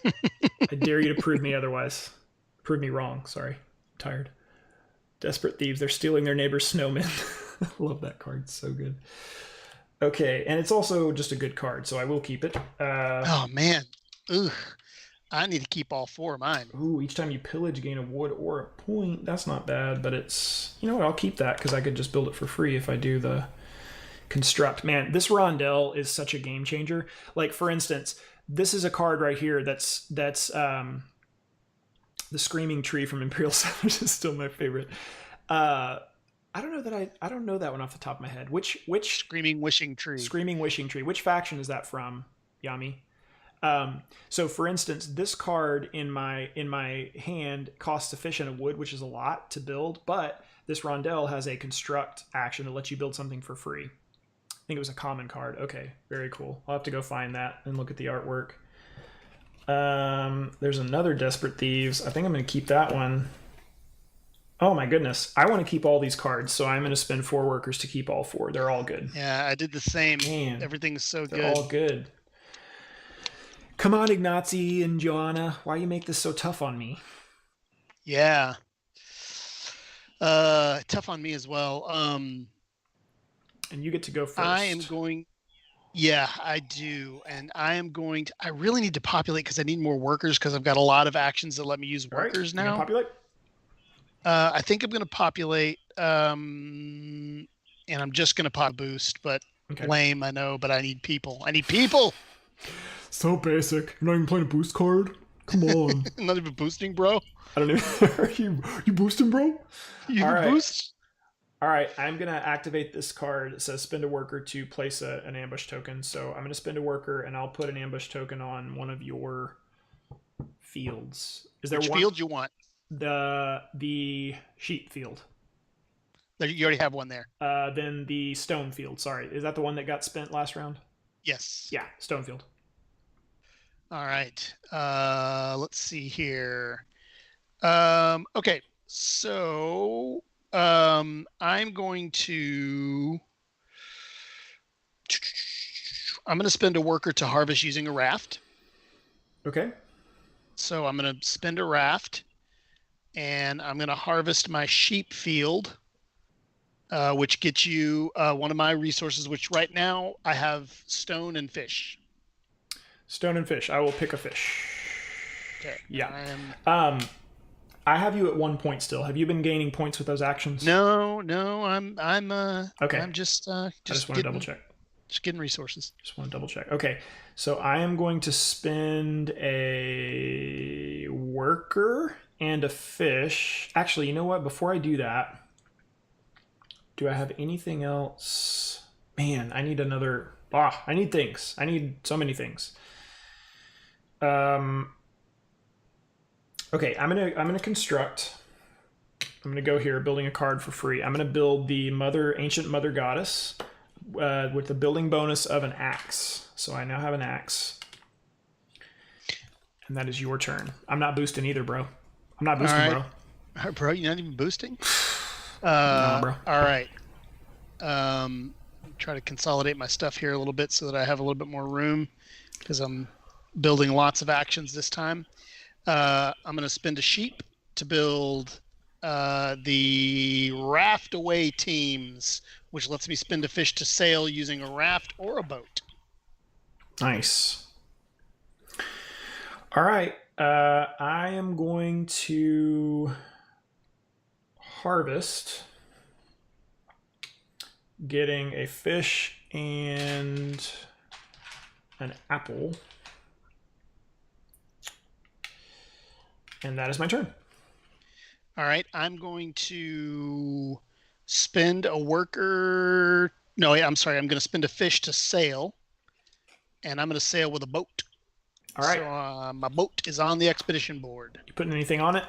I dare you to prove me otherwise. Prove me wrong. Sorry. I'm tired. Desperate Thieves. They're stealing their neighbor's snowmen. I love that card. It's so good. Okay. And it's also just a good card, so I will keep it. Oh, man. Ugh. I need to keep all 4 of mine. Ooh, each time you pillage, gain a wood or a point. That's not bad, but it's... You know what? I'll keep that because I could just build it for free if I do the construct. Man, this rondel is such a game changer. Like, for instance, this is a card right here that's the Screaming Tree from Imperial Cellars is still my favorite. I don't know that one off the top of my head. Which Screaming Wishing Tree? Screaming Wishing Tree. Which faction is that from, Yami? So for instance, this card in my hand costs a fish and a wood, which is a lot to build, but this rondel has a construct action that lets you build something for free. I think it was a common card. Okay, very cool. I'll have to go find that and look at the artwork. There's another Desperate Thieves. I think I'm going to keep that one. Oh my goodness. I want to keep all these cards, so I'm going to spend 4 workers to keep all 4. They're all good. Yeah, I did the same. Man, everything's so good. They're all good. Come on, Ignazi and Joanna. Why you make this so tough on me? Yeah. Tough on me as well. And you get to go first. I am going... Yeah, I do. And I really need to populate because I need more workers because I've got a lot of actions that let me use workers now. Populate? I think I'm going to populate, and I'm just going to pop boost, but lame, I know, but I need people. I need people! So basic. You're not even playing a boost card? Come on. Not even boosting, bro. I don't know. Are you boosting, bro? You All right. boost? All right, I'm going to activate this card. It says spend a worker to place an ambush token. So I'm going to spend a worker, and I'll put an ambush token on one of your fields. Is there Which one? field you want? The sheep field. You already have one there. Then the stone field. Sorry, is that the one that got spent last round? Yes. Yeah, stone field. All right. Let's see here. Okay. So I'm going to spend a worker to harvest using a raft. Okay. So I'm going to spend a raft, and I'm going to harvest my sheep field, which gets you one of my resources, which right now I have stone and fish. Stone and fish. I will pick a fish. Okay. Yeah. I have you at 1 point still. Have you been gaining points with those actions? No, I'm okay. I'm just I just want to double check. Just getting resources. Just want to double check. Okay. So I am going to spend a worker and a fish. Actually, you know what? Before I do that, do I have anything else? Man, I need another. I need things. I need so many things. Okay, I'm gonna construct. I'm gonna go here, building a card for free. I'm gonna build the ancient mother goddess, with the building bonus of an axe. So I now have an axe, and that is your turn. I'm not boosting either, bro. I'm not boosting, bro. All right, bro, you're not even boosting. Nah, bro. All right. Try to consolidate my stuff here a little bit so that I have a little bit more room, because I'm building lots of actions this time. I'm going to spend a sheep to build the raft away teams, which lets me spend a fish to sail using a raft or a boat. Nice. All right. I am going to harvest, getting a fish and an apple. And that is my turn. All right. I'm going to spend a worker. No, I'm sorry. I'm going to spend a fish to sail, and I'm going to sail with a boat. All right. So my boat is on the expedition board. You putting anything on it?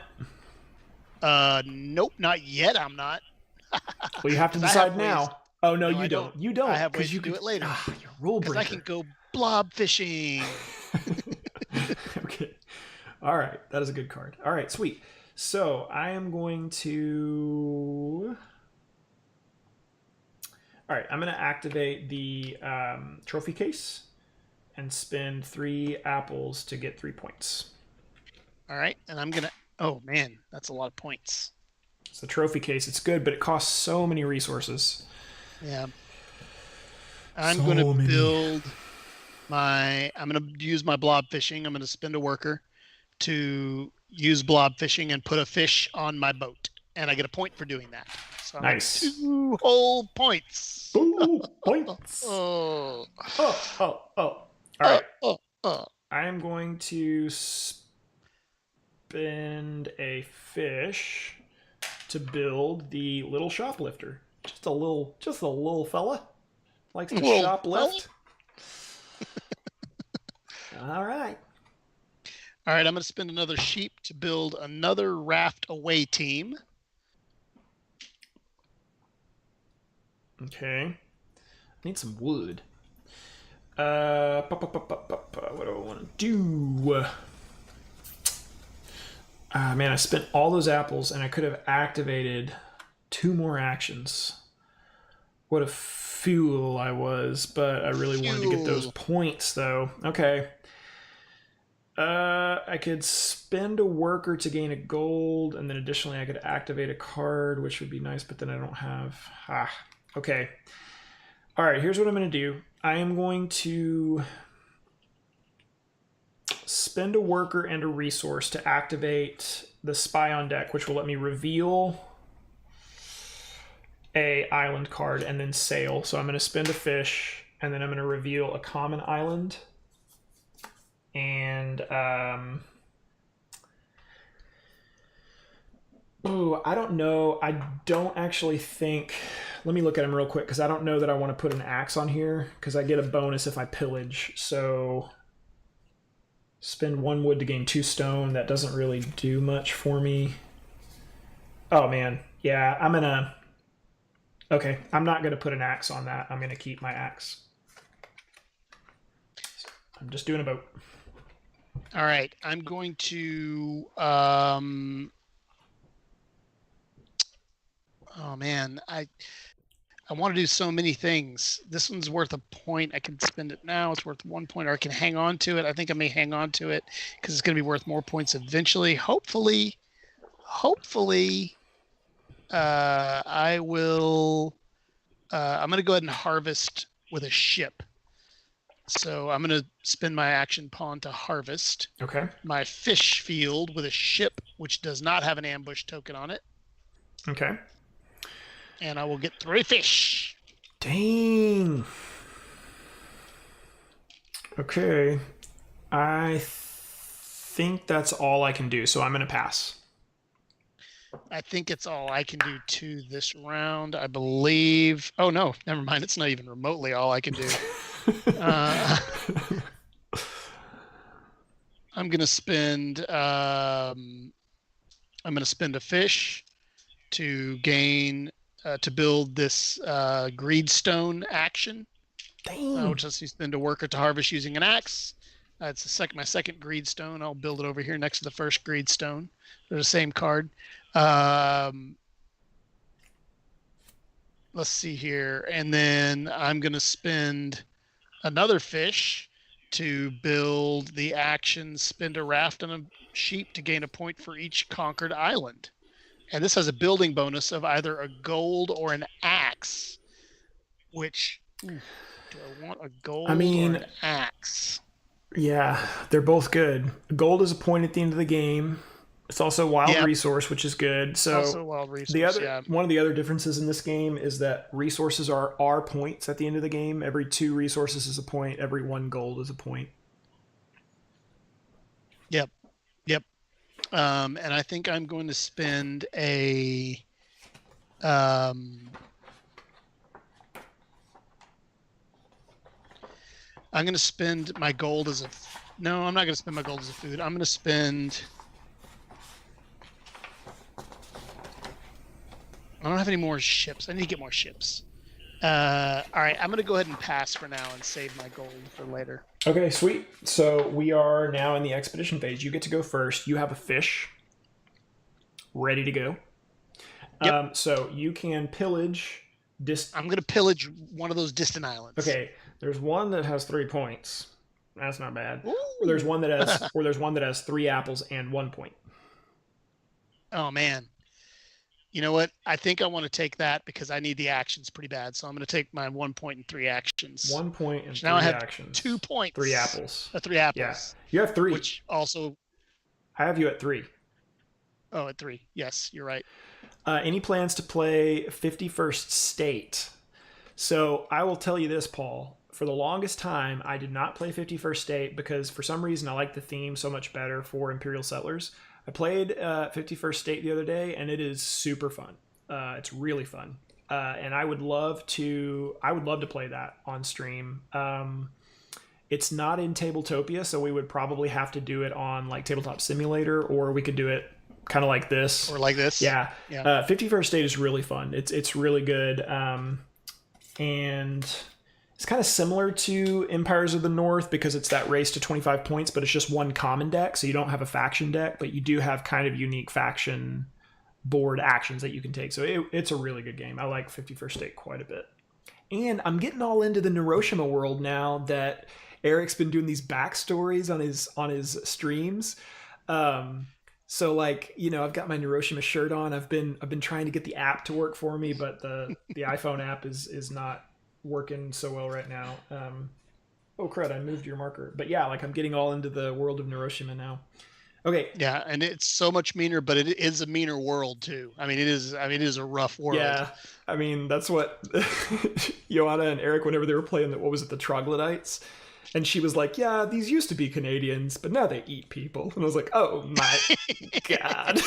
Nope, not yet. I'm not. Well, you have to decide now. Oh no, you don't. You don't. I have ways you to do it later. Your rule breaker. Because I can go blob fishing. Okay. All right, that is a good card. All right, sweet. So I am going to. All right, I'm going to activate the trophy case and spend 3 apples to get 3 points. All right, and I'm going to. Oh man, that's a lot of points. It's the trophy case. It's good, but it costs so many resources. Yeah. I'm going to build my. I'm going to use my blob fishing. I'm going to spend a worker to use blob fishing and put a fish on my boat, and I get a point for doing that. So nice. 2 whole points. 2 points. Oh. All right. I am going to spend a fish to build the little shoplifter. Just a little fella likes to shoplift. All right. All right, I'm going to spend another sheep to build another raft away team. Okay. I need some wood. What do I want to do? Man, I spent all those apples and I could have activated 2 more actions. What a fool I was, but I really wanted to get those points though. Okay. I could spend a worker to gain a gold, and then additionally I could activate a card, which would be nice, but then I don't have... Okay. All right, here's what I'm going to do. I am going to spend a worker and a resource to activate the Spy on Deck, which will let me reveal a island card and then sail. So I'm going to spend a fish, and then I'm going to reveal a common island. And Oh, I don't know. I don't actually think. Let me look at them real quick because I don't know that I want to put an axe on here because I get a bonus if I pillage. So spend 1 wood to gain 2 stone. That doesn't really do much for me. Oh man, yeah, I'm gonna. Okay, I'm not gonna put an axe on that. I'm gonna keep my axe. I'm just doing a boat. All right, I'm going to. Oh man, I want to do so many things. This one's worth a point. I can spend it now. It's worth 1 point, or I can hang on to it. I think I may hang on to it because it's going to be worth more points eventually. Hopefully, I will. I'm going to go ahead and harvest with a ship. So I'm going to spend my action pawn to harvest. Okay. My fish field with a ship, which does not have an ambush token on it. Okay. And I will get 3 fish. Dang. Okay. I think that's all I can do, so I'm going to pass. I think it's all I can do to this round, I believe. Oh, no, never mind. It's not even remotely all I can do. I'm going to spend a fish to gain to build this greedstone action, which lets me spend a worker to harvest using an axe. It's my second greedstone. I'll build it over here next to the first greedstone. They're the same card. Let's see here. And then I'm going to spend another fish to build the action spend a raft on a sheep to gain a point for each conquered island. And this has a building bonus of either a gold or an axe, which, do I want a gold or an axe? Yeah, they're both good. Gold is a point at the end of the game. It's also wild resource, which is good. So also wild resource, one of the other differences in this game is that resources are points at the end of the game. Every 2 resources is a point. Every 1 gold is a point. Yep. And I think I'm going to spend a. I'm going to spend my gold as a. No, I'm not going to spend my gold as a food. I'm going to spend. I don't have any more ships. I need to get more ships. All right, I'm going to go ahead and pass for now and save my gold for later. Okay, sweet. So we are now in the expedition phase. You get to go first. You have a fish ready to go. Yep. So you can pillage. I'm going to pillage one of those distant islands. Okay, there's one that has 3 points. That's not bad. Ooh. Or there's one that has 3 apples and 1 point. Oh man. You know what? I think I want to take that because I need the actions pretty bad. So I'm going to take my 1 point and 3 actions. 1 point and 3 now I have actions. 2 points. 3 apples. 3 apples. Yeah. You have 3. Which also. I have you at 3. Oh, at 3. Yes, you're right. Any plans to play 51st State? So I will tell you this, Paul. For the longest time, I did not play 51st State because for some reason I like the theme so much better for Imperial Settlers. I played 51st State the other day, and it is super fun. It's really fun, and I would love to play that on stream. It's not in Tabletopia, so we would probably have to do it on like Tabletop Simulator, or we could do it kind of like this. Or like this. Yeah. 51st State is really fun. It's really good, and it's kind of similar to Empires of the North because it's that race to 25 points, but it's just one common deck, so you don't have a faction deck, but you do have kind of unique faction board actions that you can take. So it's a really good game. I like 51st State quite a bit. And I'm getting all into the Neuroshima world now that Eric's been doing these backstories on his streams. So like, I've got my Neuroshima shirt on. I've been trying to get the app to work for me, but the iPhone app is not working so well right now. Oh crud, I moved your marker. But yeah, like I'm getting all into the world of Neuroshima now. Okay. Yeah, and it's so much meaner, but it is a meaner world too. It is a rough world. Yeah. That's what Joanna and Eric, whenever they were playing the Troglodytes, and she was like, yeah, these used to be Canadians, but now they eat people. And I was like, oh my God.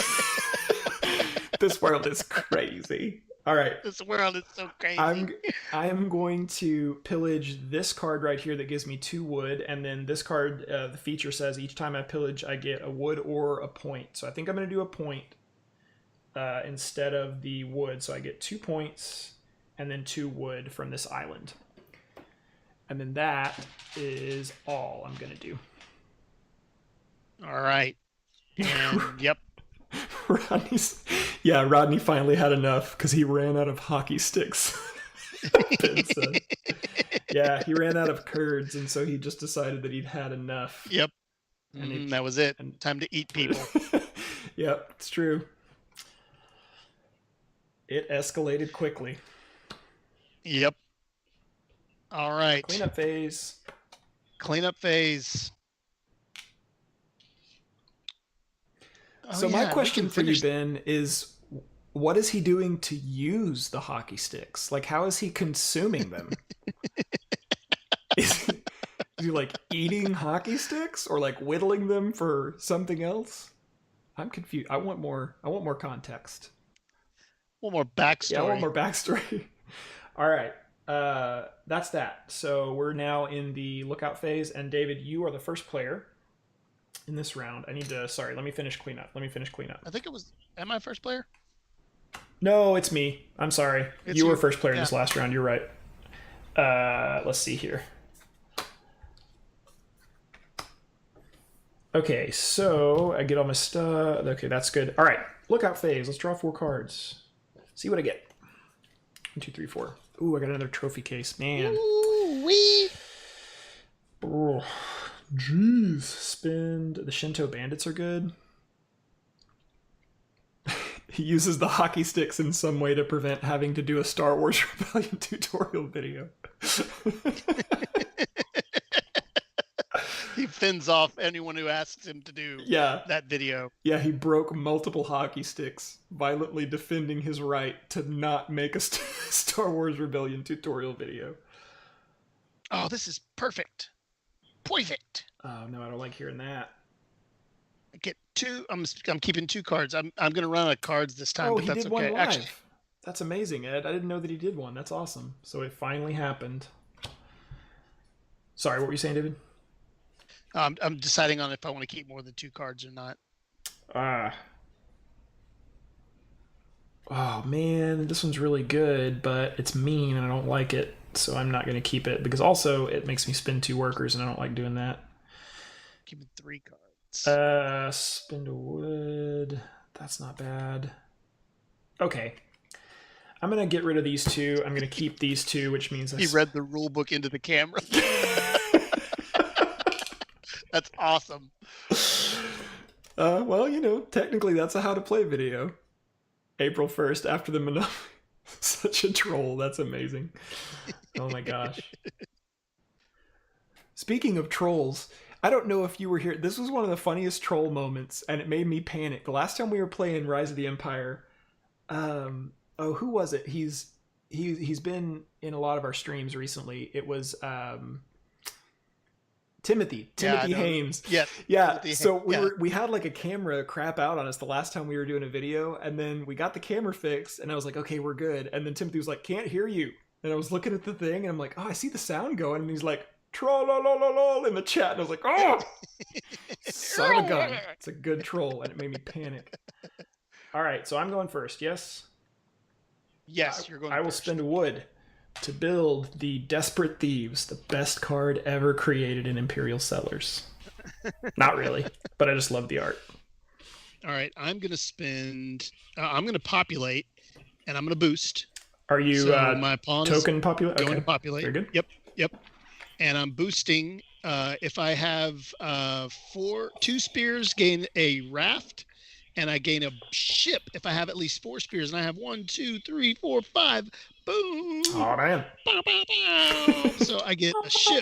This world is crazy. All right. This world is so crazy. I'm going to pillage this card right here that gives me 2 wood, and then this card, the feature says each time I pillage, I get a wood or a point. So I think I'm going to do a point instead of the wood. So I get 2 points and then 2 wood from this island. And then that is all I'm going to do. All right. And yep. Rodney finally had enough because he ran out of hockey sticks. Yeah, he ran out of curds, and so he just decided that he'd had enough. Yep. And that was it. Time to eat people. Yep, it's true. It escalated quickly. Yep. All right. Cleanup phase. Cleanup phase. So my question for you, Ben, is what is he doing to use the hockey sticks? Like, how is he consuming them? Is he like eating hockey sticks or like whittling them for something else? I'm confused. I want more context. One more backstory. Yeah, one more backstory. All right. That's that. So we're now in the lookout phase, and David, you are the first player in this round. Let me finish cleanup. I think it was, am I first player? No, it's me. I'm sorry. You were first player in this last round. You're right. Let's see here. Okay, so I get all my stuff. Okay, that's good. All right, lookout phase. Let's draw 4 cards. See what I get. 1, 2, 3, 4. Ooh, I got another trophy case. Man. Ooh, wee. Oh, jeez. Spend. The Shinto Bandits are good. He uses the hockey sticks in some way to prevent having to do a Star Wars Rebellion tutorial video. He fends off anyone who asks him to do that video. Yeah, he broke multiple hockey sticks, violently defending his right to not make a Star Wars Rebellion tutorial video. Oh, this is perfect. Perfect. Oh, no, I don't like hearing that. I get 2. I'm keeping 2 cards. I'm going to run out of cards this time, but that's okay. One live. Actually, that's amazing, Ed. I didn't know that he did one. That's awesome. So it finally happened. Sorry, what were you saying, David? I'm deciding on if I want to keep more than 2 cards or not. Oh, man, this one's really good, but it's mean and I don't like it, so I'm not going to keep it, because also it makes me spend 2 workers and I don't like doing that. Keeping 3 cards. Spend a wood. That's not bad. Okay. I'm going to get rid of these 2. I'm going to keep these 2, which means he read the rule book into the camera. That's awesome. Well, you know, technically that's a how to play video. April 1st after the Monopoly. Such a troll. That's amazing. Oh my gosh. Speaking of trolls, I don't know if you were here. This was one of the funniest troll moments, and it made me panic. The last time we were playing Rise of the Empire, who was it? He's been in a lot of our streams recently. It was Timothy Hames. Yes. Yeah. So we had like a camera crap out on us the last time we were doing a video, and then we got the camera fixed, and I was like, okay, we're good. And then Timothy was like, can't hear you. And I was looking at the thing, and I'm like, oh, I see the sound going, and he's like, troll in the chat, and I was like, oh, son of a gun. It's a good troll, and it made me panic. All right, so I'm going first. Yes. Yes, you're going. I will spend wood to build the Desperate Thieves, the best card ever created in Imperial Settlers. Not really, but I just love the art. All right, I'm going to spend. I'm going to populate, and I'm going to boost. Are you my pawn token populate? Going to populate. Very good. Yep. And I'm boosting. If I have 2 spears, gain a raft, and I gain a ship. If I have at least 4 spears, and I have 1, 2, 3, 4, 5. Boom! Oh man! Bow, bow, bow. So I get a ship.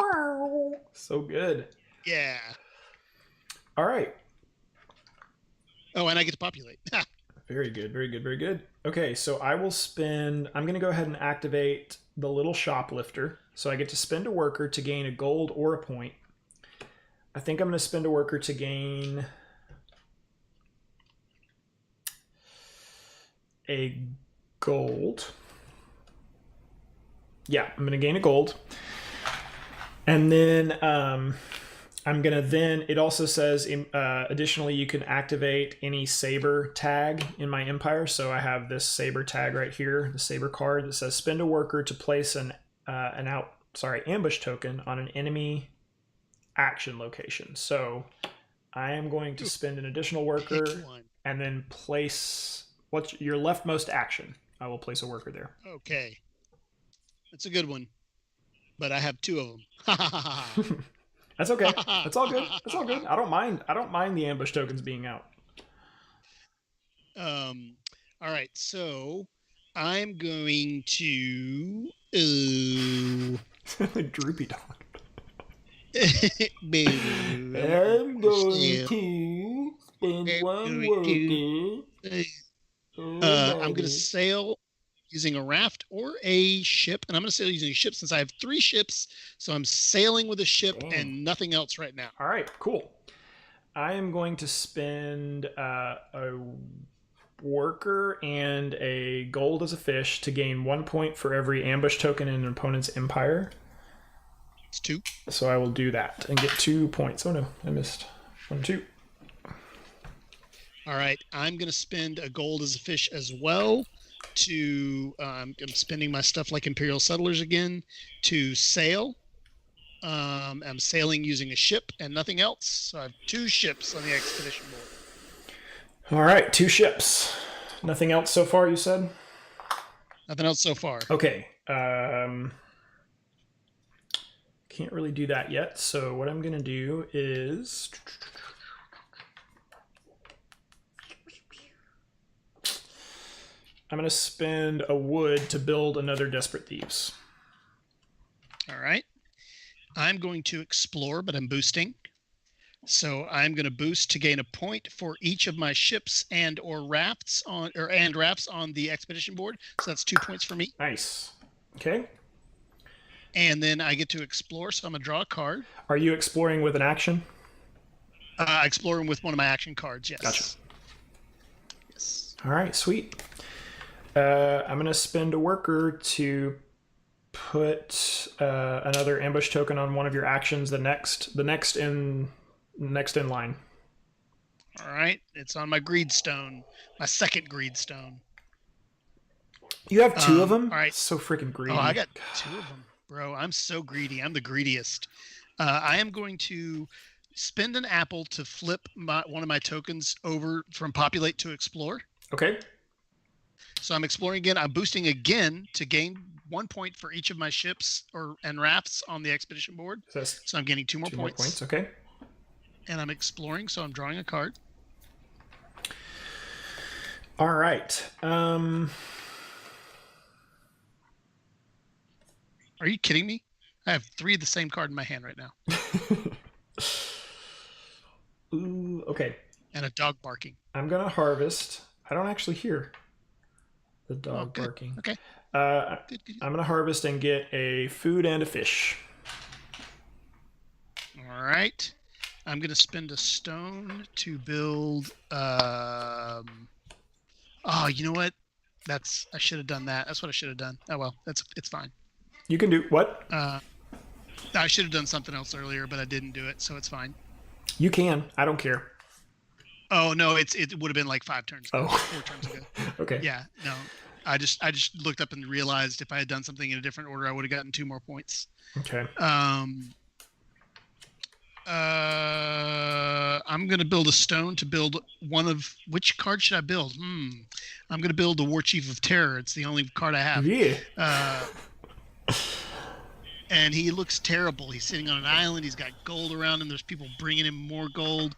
So good. Yeah. All right. Oh, and I get to populate. Very good. Very good. Very good. Okay, so I will spend. I'm going to go ahead and activate the little shoplifter. So I get to spend a worker to gain a gold or a point. I think I'm going to spend a worker to gain. a gold. Yeah, I'm going to gain a gold. And then I'm going to then, it also says, additionally, you can activate any saber tag in my empire. So I have this saber tag right here, the saber card that says spend a worker to place an ambush token on an enemy action location. So I am going to spend an additional worker and then place what's your leftmost action. I will place a worker there. Okay. That's a good one. But I have 2 of them. That's okay. That's all good. That's all good. I don't mind the ambush tokens being out. All right. So I'm going to Droopy dog. I'm going to spend one worker. I'm going to sail using a raft or a ship, and I'm going to sail using a ship since I have 3 ships. So I'm sailing with a ship and nothing else right now. All right, cool. I am going to spend a worker and a gold as a fish to gain 1 point for every ambush token in an opponent's empire. It's 2. So I will do that and get 2 points. Oh no, I missed 1, 2. All right, I'm going to spend a gold as a fish as well to, I'm spending my stuff like Imperial Settlers again to sail. I'm sailing using a ship and nothing else. So I have 2 ships on the expedition board. All right, 2 ships. Nothing else so far, you said? Nothing else so far. Okay. Can't really do that yet. So what I'm going to do is... I'm going to spend a wood to build another Desperate Thieves. All right. I'm going to explore, but I'm boosting. So I'm going to boost to gain a point for each of my ships and rafts on the expedition board. So that's 2 points for me. Nice. Okay. And then I get to explore, so I'm going to draw a card. Are you exploring with an action? Exploring with one of my action cards, yes. Gotcha. Yes. All right, sweet. I'm going to spend a worker to put another ambush token on one of your actions. The next in line. All right, it's on my greedstone, my second greedstone. You have 2 of them. All right, so freaking greedy. Oh, I got 2 of them, bro. I'm so greedy. I'm the greediest. I am going to spend an apple to flip one of my tokens over from populate to explore. Okay. So I'm exploring again. I'm boosting again to gain 1 point for each of my ships and rafts on the expedition board. So I'm getting 2 more points. Okay. And I'm exploring, so I'm drawing a card. All right. Are you kidding me? I have 3 of the same card in my hand right now. Ooh, okay. And a dog barking. I'm going to harvest. I don't actually hear the dog barking. Okay. Good. I'm going to harvest and get a food and a fish. All right. I'm going to spend a stone to build... Oh, you know what? I should have done that. That's what I should have done. Oh, well, it's fine. You can do what? I should have done something else earlier, but I didn't do it, so it's fine. You can. I don't care. Oh no, it would have been like 5 turns ago, 4 turns ago. Okay. Yeah, no. I just looked up and realized if I had done something in a different order, I would have gotten 2 more points. Okay. I'm going to build a stone to build one of... Which card should I build? I'm going to build the War Chief of Terror. It's the only card I have. Yeah. And he looks terrible. He's sitting on an island. He's got gold around him. There's people bringing him more gold.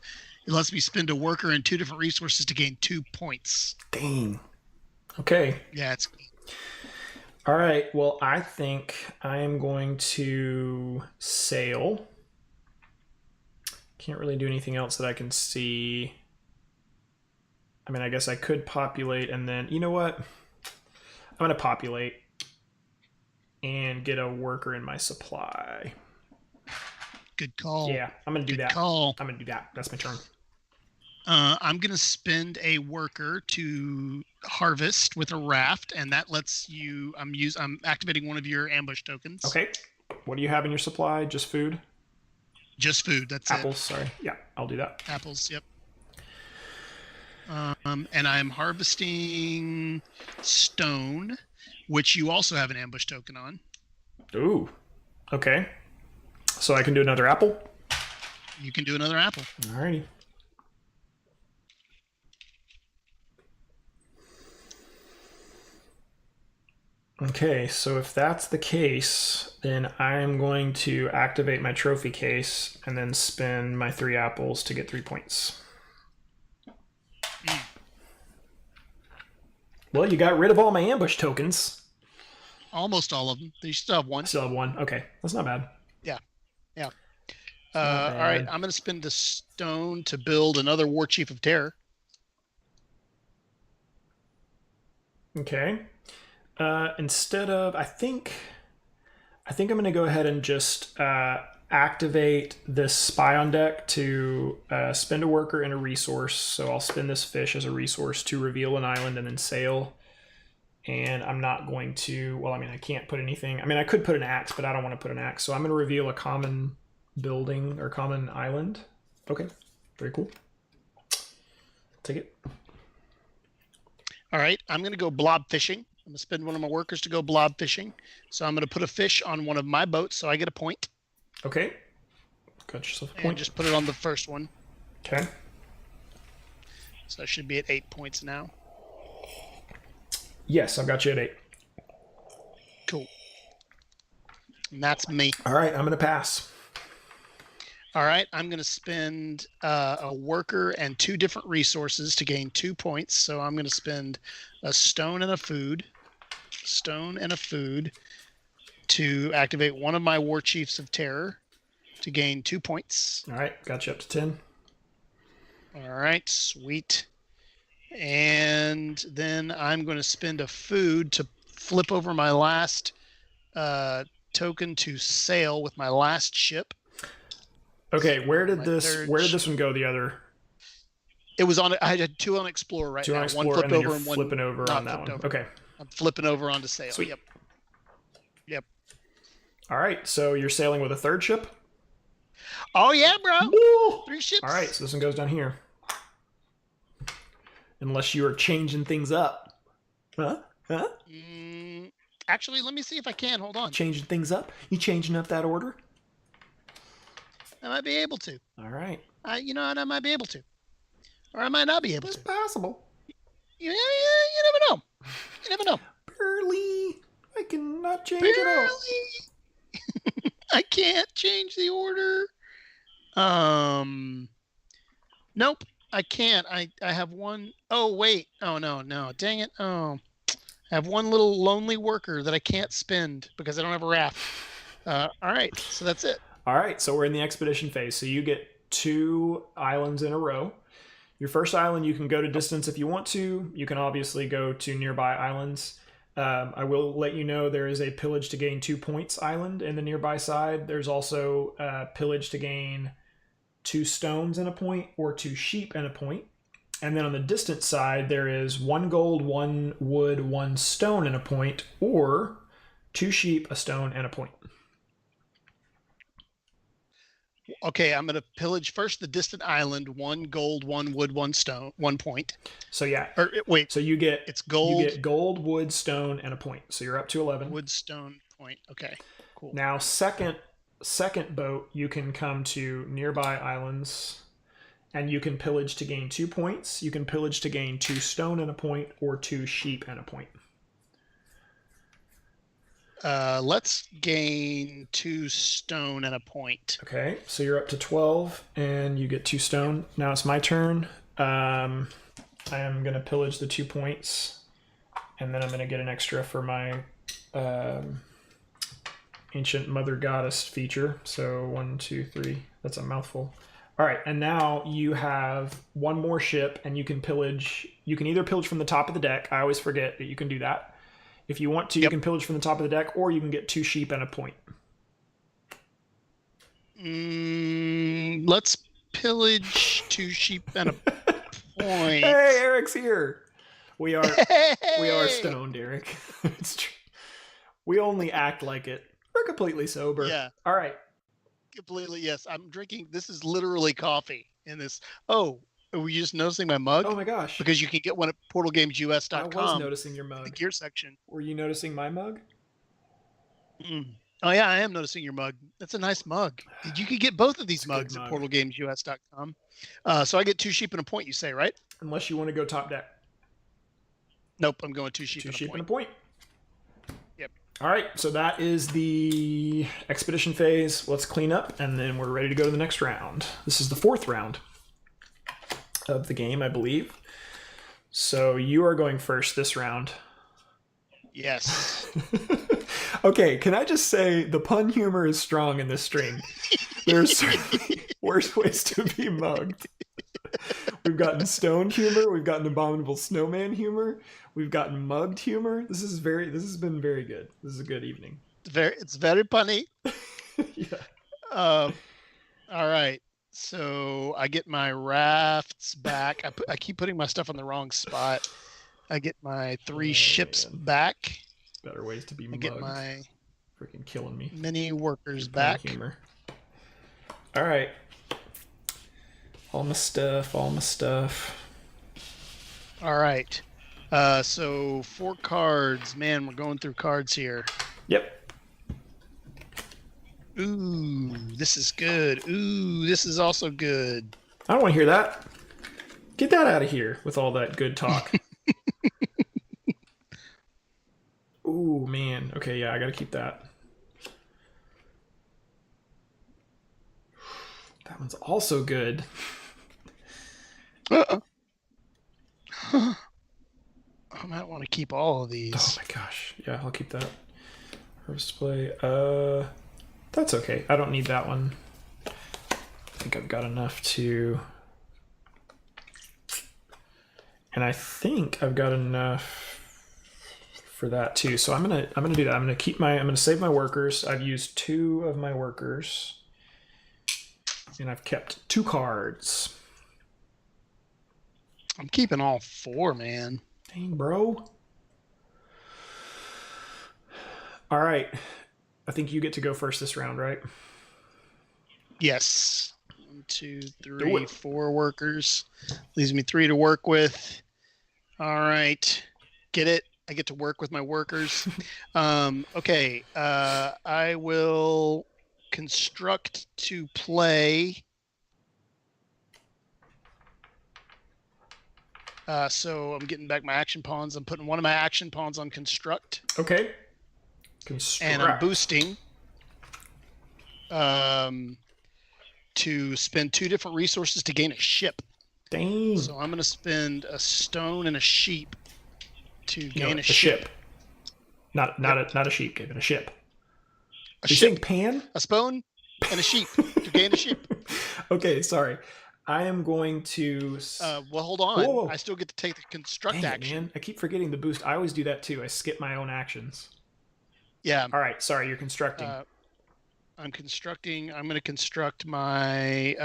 It lets me spend a worker and 2 different resources to gain 2 points. Dang. Okay. Yeah, it's... All right. Well, I think I am going to sail. Can't really do anything else that I can see. I mean, I guess I could populate and then... You know what? I'm going to populate and get a worker in my supply. Good call. Yeah, I'm going to do that. Call. I'm going to do that. That's my turn. I'm going to spend a worker to harvest with a raft, and that lets you. I'm activating one of your ambush tokens. Okay. What do you have in your supply? Just food? Just food. That's Apples. Sorry. Yeah, I'll do that. Apples. Yep. And I'm harvesting stone, which you also have an ambush token on. Ooh. Okay. So I can do another apple? You can do another apple. Alrighty. Okay, so if that's the case, then I'm going to activate my trophy case and then spend my 3 apples to get 3 points. Well, you got rid of all my ambush tokens. Almost all of them. You still have one. Still have 1. Okay, that's not bad. Yeah. All right, I'm going to spend the stone to build another War Chief of Terror. Okay. Instead of, I think I'm going to go ahead and just activate this spy on deck to spend a worker and a resource. So I'll spend this fish as a resource to reveal an island and then sail. And I'm not going to, well, I mean, I can't put anything. I mean, I could put an axe, but I don't want to put an axe. So I'm going to reveal a common building or common island. Okay, very cool. Take it. All right, I'm going to go blob fishing. I'm going to spend one of my workers to go blob fishing. So I'm going to put a fish on one of my boats so I get a point. Okay. Got yourself a point. And just put it on the first one. Okay. So I should be at 8 points now. Yes, I've got you at 8. Cool. And that's me. All right, I'm going to pass. All right, I'm going to spend a worker and 2 different resources to gain 2 points. So I'm going to spend a stone and a food to activate one of my War Chiefs of Terror to gain 2 points. All right, got you up to 10. All right, sweet. And then I'm going to spend a food to flip over my last token to sail with my last ship. Okay, where did this one go? The other? It was on. I had 2 on Explorer right 2 now. on Explorer, one flipped and then over you're and one flipping over not on that one. over. Okay. I'm flipping over onto sail. Sweet. Yep. All right, so you're sailing with a 3rd ship? Oh yeah, bro. Woo! 3 ships. All right, so this one goes down here. Unless you are changing things up. Huh? Actually, let me see if I can. Hold on. Changing things up? You changing up that order? I might be able to. All right. I might be able to. Or I might not be able It's to. possible. You never know. You never know. Barely. I cannot change it all. I can't change the order. Nope, I can't. I have one. Oh, wait. Oh, no. Dang it. Oh, I have one little lonely worker that I can't spend because I don't have a raft. All right, so that's it. All right, so we're in the expedition phase. So you get 2 islands in a row. Your first island, you can go to distance if you want to. You can obviously go to nearby islands. I will let you know there is a pillage to gain 2 points island in the nearby side. There's also pillage to gain 2 stones and a point or 2 sheep and a point. And then on the distant side, there is 1 gold, 1 wood, 1 stone and a point, or 2 sheep, a stone, and a point. Okay, I'm going to pillage first the distant island. 1 gold, 1 wood, 1 stone, 1 point. So yeah. Or wait. So you get it's gold. You get gold, wood, stone, and a point. So you're up to 11. Wood, stone, point. Okay, cool. Now second boat, you can come to nearby islands, and you can pillage to gain 2 points. You can pillage to gain 2 stone and a point, or 2 sheep and a point. Let's gain 2 stone and a point. Okay, so you're up to 12, and you get 2 stone. Now it's my turn. I am going to pillage the 2 points, and then I'm going to get an extra for my ancient mother goddess feature. So 1, 2, 3. That's a mouthful. All right, and now you have 1 more ship, and you can pillage. You can either pillage from the top of the deck. I always forget that you can do that. If you want to, you can pillage from the top of the deck, or you can get 2 sheep and a point. Let's pillage 2 sheep and a point. Hey, Eric's here. We are Hey! stoned, Eric. It's true. We only act like it. We're completely sober. Yeah, All right. completely. Yes, I'm drinking. This is literally coffee in this. Oh, were you just noticing my mug? Oh my gosh. Because you can get one at I was portalgamesus.com noticing your in the mug. gear section. Were you noticing my mug? Mm. Oh yeah, I am noticing your mug. That's a nice mug. You could get both of these It's a good mugs at mug. portalgamesus.com. So I get 2 sheep and a point. You say, right? Unless you want to go top deck. Nope, I'm going 2 sheep Two and a sheep point. and a point. Yep. All right, so that is the expedition phase. Let's clean up, and then we're ready to go to the next round. This is the 4th round of the game, I believe. So you are going first this round. Yes. Okay, can I just say the pun humor is strong in this stream. There's certainly worse ways to be mugged. We've gotten stoned humor. We've gotten abominable snowman humor. We've gotten mugged humor. This has been very good. This is a good evening. It's very punny. Yeah. All right. So I get my rafts back. I keep putting my stuff on the wrong spot. I get my 3 ships man. back. Better ways to be I mugged. get my freaking killing me. mini workers Good back. Humor. All right. All my stuff. All right. So 4 cards. Man, we're going through cards here. Yep. Ooh, this is good. Ooh, this is also good. I don't want to hear that. Get that out of here with all that good talk. Ooh, man. Okay, yeah, I gotta keep that. That one's also good. I might want to keep all of these. Oh my gosh. Yeah, I'll keep that. Harvest display. That's okay. I don't need that one. I think I've got enough to... And I think I've got enough for that too. So I'm gonna do that. I'm gonna save my workers. I've used 2 of my workers. And I've kept 2 cards. I'm keeping all 4, man. Dang, bro. All right. I think you get to go first this round, right? Yes. 1, 2, 3, 4 workers. Leaves me 3 to work with. All right. Get it? I get to work with my workers. Okay. I will construct to play. So I'm getting back my action pawns. I'm putting one of my action pawns on construct. Okay. Construct. And I'm boosting to spend 2 different resources to gain a ship. Dang. So I'm going to spend a stone and a sheep to gain a ship. Not a sheep, Gabe, a ship. A You're ship. saying pan? A stone and a sheep to gain a sheep. Okay, sorry. I am going to... Well, hold on. Whoa. I still get to take the construct Dang it, action. man. I keep forgetting the boost. I always do that too. I skip my own actions. Yeah. All right, sorry, you're constructing. I'm constructing. I'm going to construct my...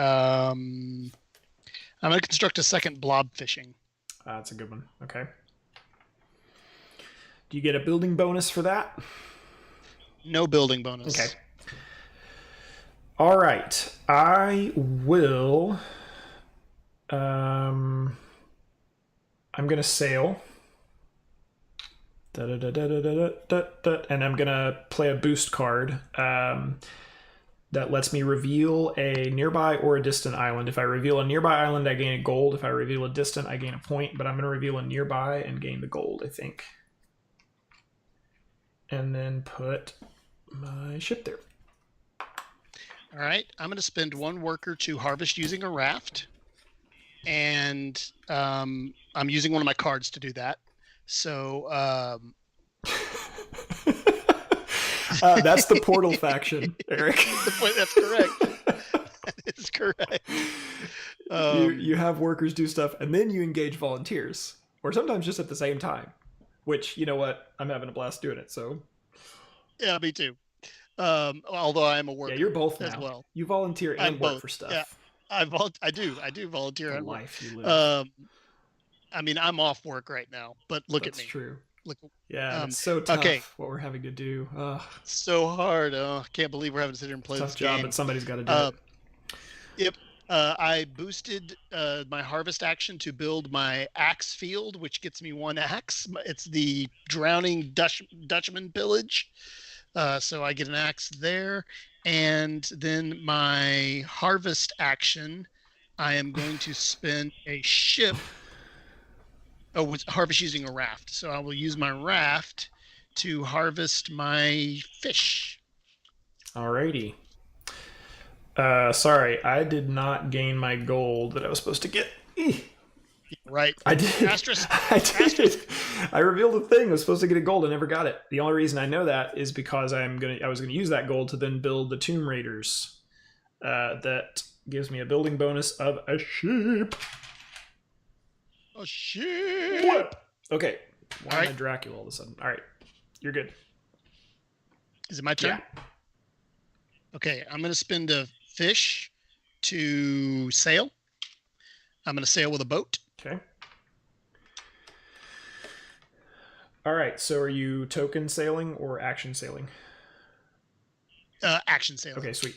I'm going to construct a second blob fishing. That's a good one. Okay. Do you get a building bonus for that? No building bonus. Okay. All right. I will... I'm going to sail. And I'm going to play a boost card that lets me reveal a nearby or a distant island. If I reveal a nearby island, I gain a gold. If I reveal a distant, I gain a point. But I'm going to reveal a nearby and gain the gold, I think. And then put my ship there. All right. I'm going to spend 1 worker to harvest using a raft. And I'm using one of my cards to do that. So that's the portal faction, Eric. That's correct. That is correct. You have workers do stuff, and then you engage volunteers, or sometimes just at the same time. Which, you know what, I'm having a blast doing it. So yeah, me too. Although I am a worker. Yeah, you're both now. As well. You volunteer and work for stuff. Yeah, I do volunteer the and life you live. I mean, I'm off work right now, but look That's at me. true. Look, Yeah, it's so tough okay, what we're having to do. so hard. Oh, I can't believe we're having to sit here and play Tough this job, game. but somebody's got to do Uh, it. yep. I boosted my harvest action to build my axe field, which gets me 1 axe. It's the Drowning Dutchman pillage. So I get an axe there. And then my harvest action, I am going to spend a ship. Oh, it's harvest using a raft. So I will use my raft to harvest my fish. Alrighty. Sorry, I did not gain my gold that I was supposed to get. Right. I did. Asterisk. I did. Asterisk. I revealed the thing. I was supposed to get a gold. I never got it. The only reason I know that is because I was gonna use that gold to then build the Tomb Raiders. That gives me a building bonus of a sheep. A sheep. What? Okay. Why All am right. I Dracula all of a sudden? All right. You're good. Is it my turn? Yeah. Okay. I'm going to spend a fish to sail. I'm going to sail with a boat. Okay. All right. So are you token sailing or action sailing? Action sailing. Okay, sweet.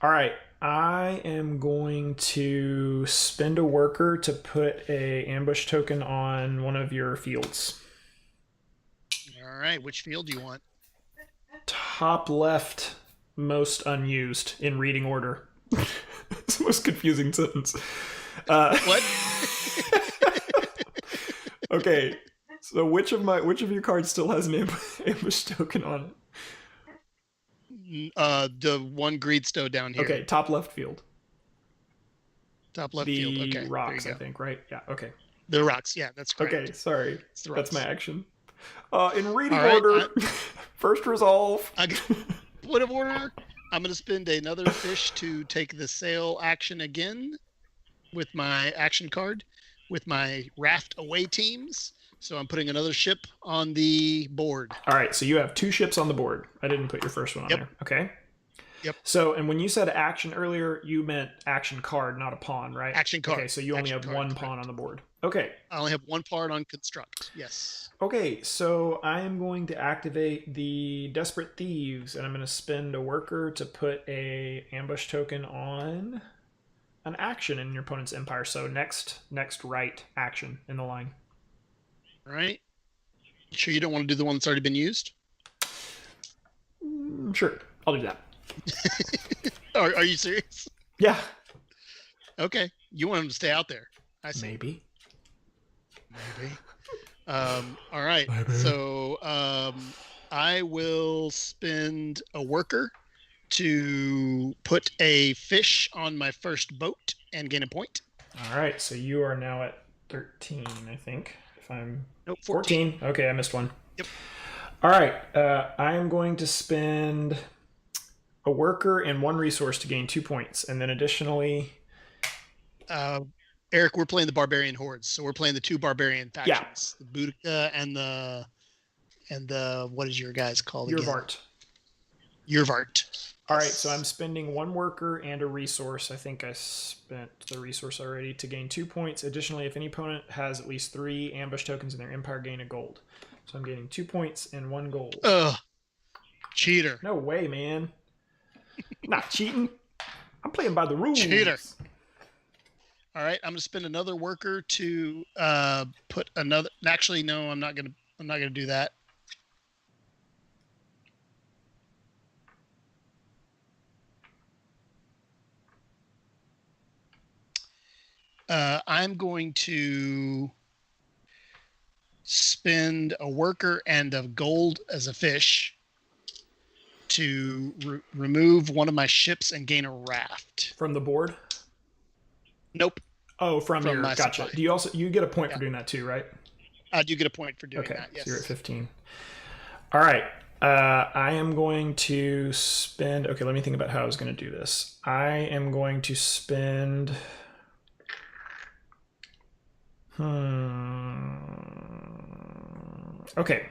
All right. I am going to spend a worker to put a ambush token on one of your fields. All right. Which field do you want? Top left, most unused in reading order. It's the most confusing sentence. What? Okay. So which of your cards still has an ambush token on it? The one Greedstow down here. Okay, top left field. Top left field. Okay. The rocks, I think, right? Yeah, okay. The rocks. Yeah, that's correct. Okay, sorry. That's my action. In reading right, order, first resolve. Point of order. I'm going to spend another fish to take the sail action again with my action card with my raft away teams. So I'm putting another ship on the board. All right, so you have 2 ships on the board. I didn't put your first one on there. Okay. Yep. So, and when you said action earlier, you meant action card, not a pawn, right? Action card. Okay, so you only have one pawn on the board. Okay. I only have one pawn on construct. Yes. Okay, so I am going to activate the Desperate Thieves, and I'm going to spend a worker to put a ambush token on an action in your opponent's empire. So next right action in the line. All right. Sure you don't want to do the one that's already been used? Sure, I'll do that. Are you serious? Yeah. Okay. You want him to stay out there. I see. Maybe. All right. Maybe. So I will spend a worker to put a fish on my first boat and gain a point. All right. So you are now at 13, I think. If I'm... Nope, 14. Okay, I missed one. Yep. All right. I am going to spend a worker and 1 resource to gain 2 points. And then additionally... Eric, we're playing the Barbarian Hordes. So we're playing the 2 Barbarian factions. Yeah. The Boudica and the what is your guys called again? Yurvart. All right, so I'm spending 1 worker and a resource. I think I spent the resource already to gain 2 points. Additionally, if any opponent has at least 3 ambush tokens in their empire, gain a gold. So I'm gaining 2 points and 1 gold. Ugh. Cheater. No way, man. Not cheating. I'm playing by the rules. Cheater. All right, I'm going to spend another worker to put another. Actually, no, I'm not going to do that. I'm going to spend a worker and a gold as a fish to remove one of my ships and gain a raft from the board. Nope. Oh, from your gotcha. Supply. Do you get a point for doing that too, right? I do get a point for doing that. Yes. So you're at 15. All right. I am going to spend. Okay, let me think about how I was going to do this. I am going to spend. Okay.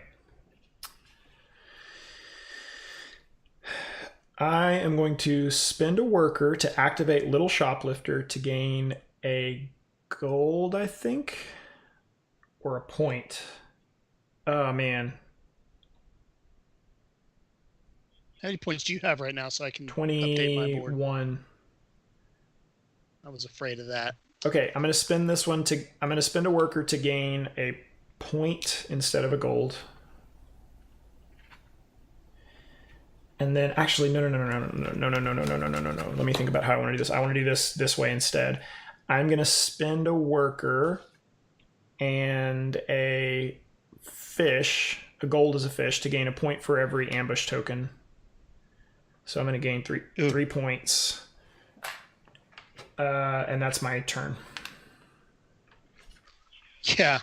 I am going to spend a worker to activate Little Shoplifter to gain a gold, I think. or a point. Oh man, How many points do you have right now so I can update my board? 21. I was afraid of that. Okay, I'm gonna spend this one to. I'm gonna spend a worker to gain a point instead of a gold. And then actually, no. Let me think about how I want to do this. I want to do this way instead. I'm gonna spend a worker and a fish. A gold is a fish to gain a point for every ambush token. So I'm gonna gain three points. And that's my turn. Yeah,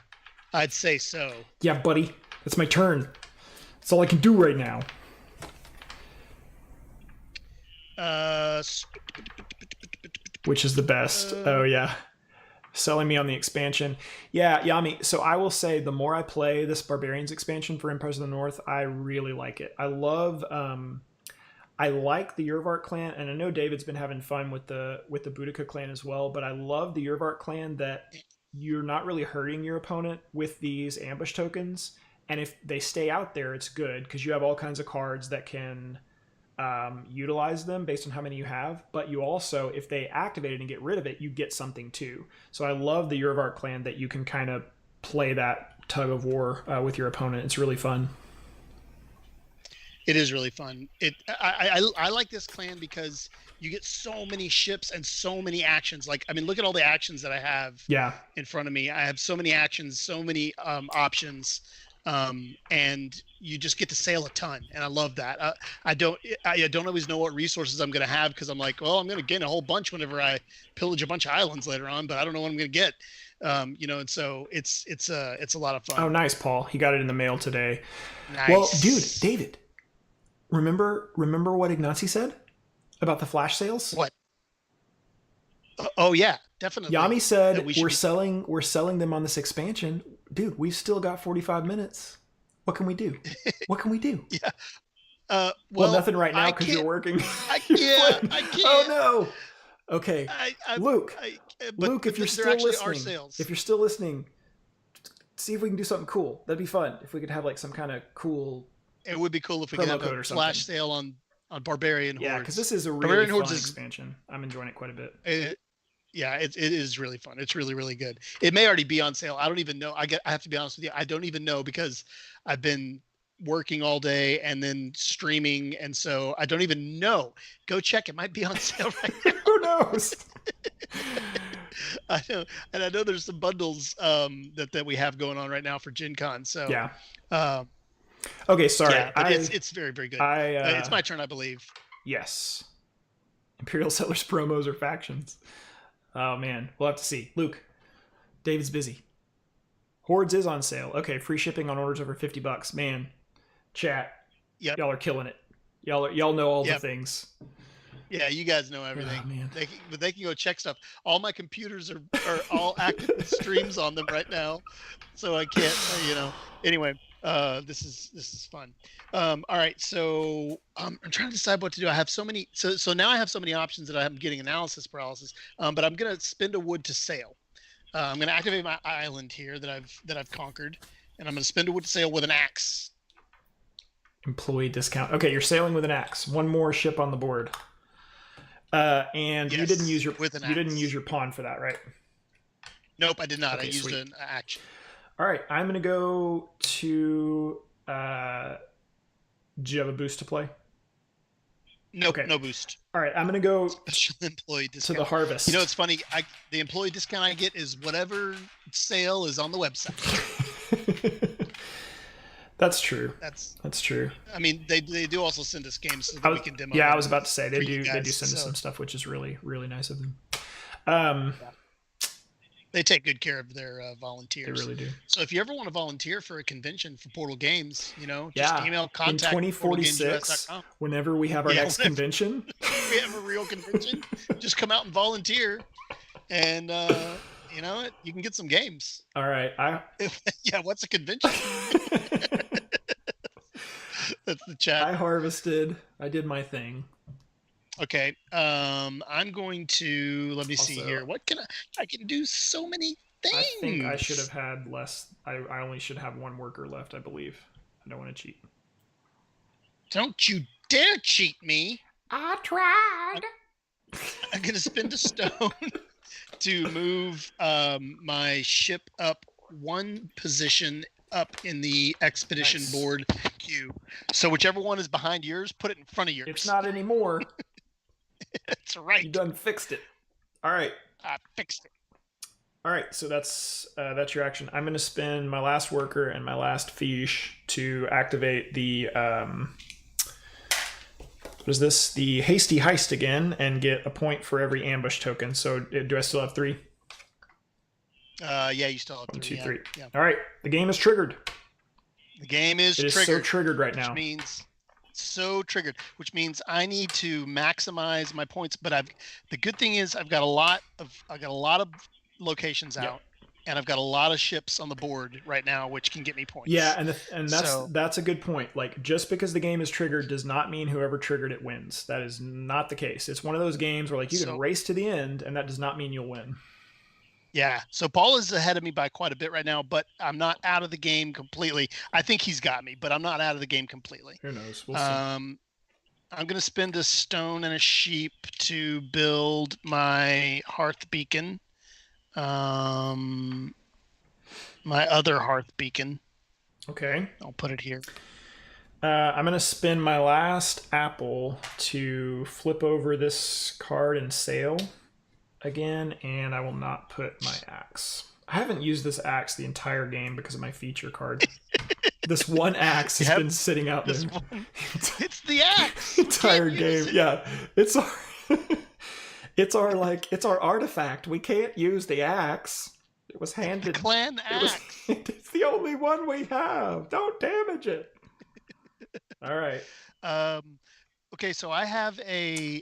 I'd say so. Yeah, buddy. That's my turn. That's all I can do right now. Which is the best? Oh, yeah. Selling me on the expansion. Yeah, Yami. So I will say the more I play this Barbarians expansion for Empires of the North, I really like it. I love... I like the Urvart clan, and I know David's been having fun with the Boudica clan as well, but I love the Urvart clan that you're not really hurting your opponent with these ambush tokens, and if they stay out there, it's good, because you have all kinds of cards that can utilize them based on how many you have, but you also, if they activate it and get rid of it, you get something too. So I love the Urvart clan that you can kind of play that tug of war with your opponent. It's really fun. It is really fun. I like this clan because you get so many ships and so many actions. Like, I mean, look at all the actions that I have in front of me. I have so many actions, so many options, and you just get to sail a ton. And I love that. I don't always know what resources I'm going to have because I'm like, well, I'm going to gain a whole bunch whenever I pillage a bunch of islands later on, but I don't know what I'm going to get. And so it's a lot of fun. Oh, nice, Paul. He got it in the mail today. Nice. Well, dude, David. Remember what Ignacy said about the flash sales? What? Oh yeah, definitely. Yami said we're selling them on this expansion. Dude, we've still got 45 minutes. What can we do? What can we do? Yeah. Well, nothing right now because you're working. I can't. Oh no. Okay. Luke, if you're still listening, see if we can do something cool. That'd be fun if we could have like some kind of cool. It would be cool if we could have a flash sale on Barbarian Hordes. Yeah, because this is a really fun expansion. I'm enjoying it quite a bit. It is really fun. It's really, really good. It may already be on sale. I don't even know. I have to be honest with you. I don't even know because I've been working all day and then streaming, and so I don't even know. Go check. It might be on sale right now. Who knows? I know, and I know there's some bundles that we have going on right now for Gen Con. So yeah. Okay, sorry. Yeah, but it's very, very good. It's my turn, I believe. Yes. Imperial Sellers promos or factions. Oh, man. We'll have to see. Luke, David's busy. Hordes is on sale. Okay, free shipping on orders over $50. Man, chat. Yep. Y'all are killing it. Y'all know all the things. Yeah, you guys know everything. Oh, man. They can go check stuff. All my computers are all active with streams on them right now, so I can't. Anyway. This is fun. All right, so I'm trying to decide what to do. I have so many, so now I have so many options that I'm getting analysis paralysis. But I'm gonna spend a wood to sail. I'm gonna activate my island here that I've conquered, and I'm gonna spend a wood to sail with an axe. Employee discount. Okay, you're sailing with an axe. One more ship on the board. And yes, you didn't use your pawn for that, right? Nope, I did not. Okay, I used an action. All right, I'm going to go to... do you have a boost to play? Nope, okay. No boost. All right, I'm going to go Special employee discount. To the harvest. You know, it's funny. The employee discount I get is whatever sale is on the website. That's true. That's true. I mean, they do also send us games so that we can demo. Yeah, I was about to say they do send us some stuff, which is really, really nice of them. Yeah. They take good care of their volunteers. They really do. So if you ever want to volunteer for a convention for Portal Games, just email contact in 2046, whenever we have our next convention. We have a real convention. Just come out and volunteer, and you can get some games. All right. Yeah, what's a convention? That's the chat. I harvested. I did my thing. Okay, I'm going to let me see here. What can I can do so many I think I should have Thanks. had less. I only should have one worker left, I believe. I don't want to cheat. Don't you dare cheat me. I tried. I'm, I'm going to spend a stone to move my ship up one position up in the expedition Nice. board queue. So whichever one is behind yours, put it in front of yours. It's not anymore. That's right. You done fixed it. All right. I fixed it. All right, so that's your action. I'm going to spend my last worker and my last fish to activate the what is this? The hasty heist again, and get a point for every ambush token. So do I still have 3? Yeah, you still have 1, 2, three. 3. Yeah. All right, the game is triggered. The game is It is triggered. so triggered right which now. means so triggered, which means I need to maximize my points. But the good thing is I've got a lot of locations out, and I've got a lot of ships on the board right now, which can get me points. Yeah, and that's a good point. Like, just because the game is triggered does not mean whoever triggered it wins. That is not the case. It's one of those games where, like, you can race to the end, and that does not mean you'll win. Yeah, so Paul is ahead of me by quite a bit right now, but I'm not out of the game completely. I think he's got me, but I'm not out of the game completely. Who knows? We'll see. I'm going to spend a stone and a sheep to build my hearth beacon. My other hearth beacon. Okay. I'll put it here. I'm going to spend my last apple to flip over this card and sail again, and I will not put my axe. I haven't used this axe the entire game because of my feature card. This one axe has been sitting out there. It's the axe. Entire game. Yeah. It's our artifact. We can't use the axe. It was handed. The clan axe. It's the only one we have. Don't damage it. All right. Okay, so I have a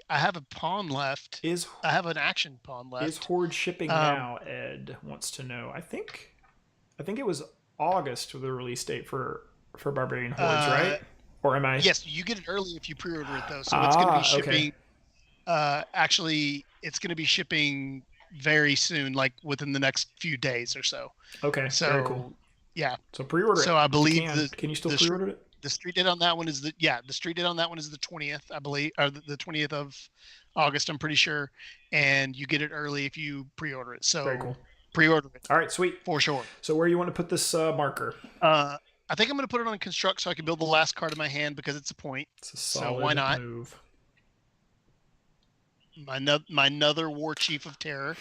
pawn left. I have an action pawn left. Is Horde shipping now? Ed wants to know. I think it was August for the release date for Barbarian Hordes, right? Or am I? Yes, you get it early if you pre-order it though. So it's going to be shipping. Okay. Actually, it's going to be shipping very soon, like within the next few days or so. Okay. So very cool. Yeah. So pre-order it. So I believe can you still pre-order it? The street date on that one is the 20th, I believe, or the 20th of August, I'm pretty sure. And you get it early if you pre-order it. So very cool. Pre-order it. All right, sweet. For sure. So where do you want to put this marker? I think I'm going to put it on construct so I can build the last card in my hand because it's a point. It's a solid why not? move. My another war chief of terror.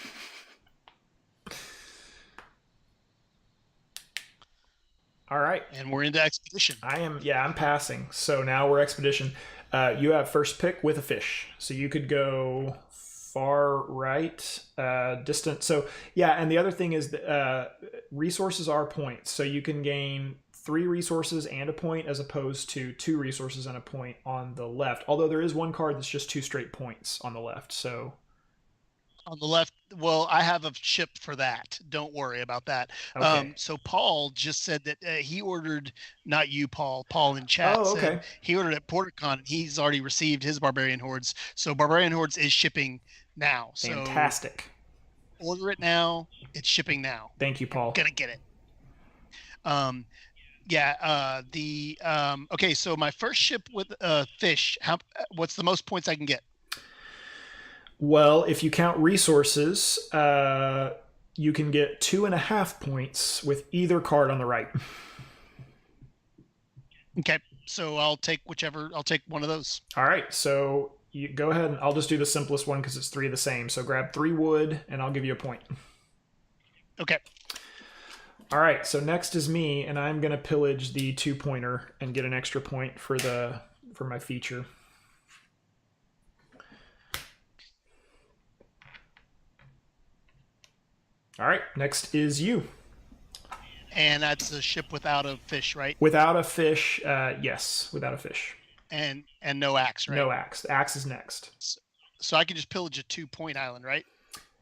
All right. And we're into expedition. I'm passing. So now we're expedition. You have first pick with a fish. So you could go far right, distant. So yeah, and the other thing is that resources are points. So you can gain 3 resources and a point as opposed to 2 resources and a point on the left. Although there is one card that's just 2 straight points on the left. So on the left, well, I have a ship for that. Don't worry about that. Okay. So Paul just said that he ordered, not you, Paul in chat. Oh, okay. Said he ordered at PorterCon. He's already received his Barbarian Hordes. So Barbarian Hordes is shipping now. Fantastic. So order it now. It's shipping now. Thank you, Paul. Gonna get it. Okay, so my first ship with fish, what's the most points I can get? Well, if you count resources, you can get 2.5 points with either card on the right. Okay, so I'll take one of those. All right, so you go ahead and I'll just do the simplest one because it's 3 of the same. So grab 3 wood and I'll give you a point. Okay. All right, so next is me, and I'm gonna pillage the 2-pointer and get an extra point for my feature. All right, next is you. And that's a ship without a fish, right? Without a fish, yes, without a fish. And no axe, right? No axe. The axe is next. So I can just pillage a 2-point island, right?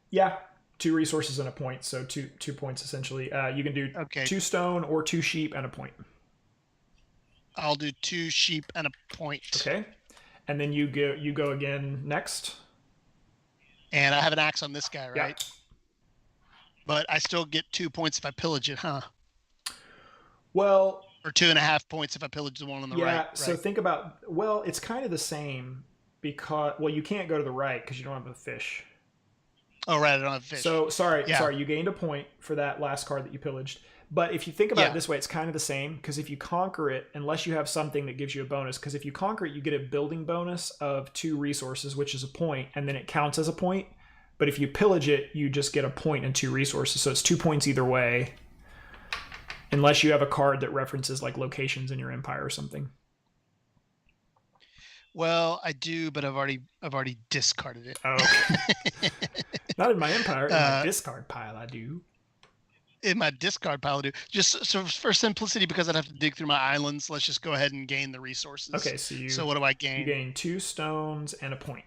Yeah, 2 resources and a point, so 2 points essentially. You can do 2 stone or 2 sheep and a point. I'll do 2 sheep and a point. Okay, and then you go again next. And I have an axe on this guy, right? Yeah. but I still get 2 points if I pillage it, huh? Well, Or 2.5 points if I pillage the one on the right. yeah. So Right. think about, well, it's kind of the same because, well, you can't go to the right because you don't have a fish. Oh, right. I don't have fish. So Yeah. sorry, you gained a point for that last card that you pillaged. But if you think about it Yeah. this way, it's kind of the same because if you conquer it, unless you have something that gives you a bonus, because if you conquer it, you get a building bonus of 2 resources, which is a point, and then it counts as a point. But if you pillage it, you just get a point and 2 resources. So it's 2 points either way, unless you have a card that references like locations in your empire or something. Well, I do, but I've already discarded it. Oh, okay. Not in my empire, in my Uh, discard pile, I do. in my discard pile, I do. Just so for simplicity, because I'd have to dig through my islands, let's just go ahead and gain the resources. Okay, so So what do I you gain? gain 2 stones and a point.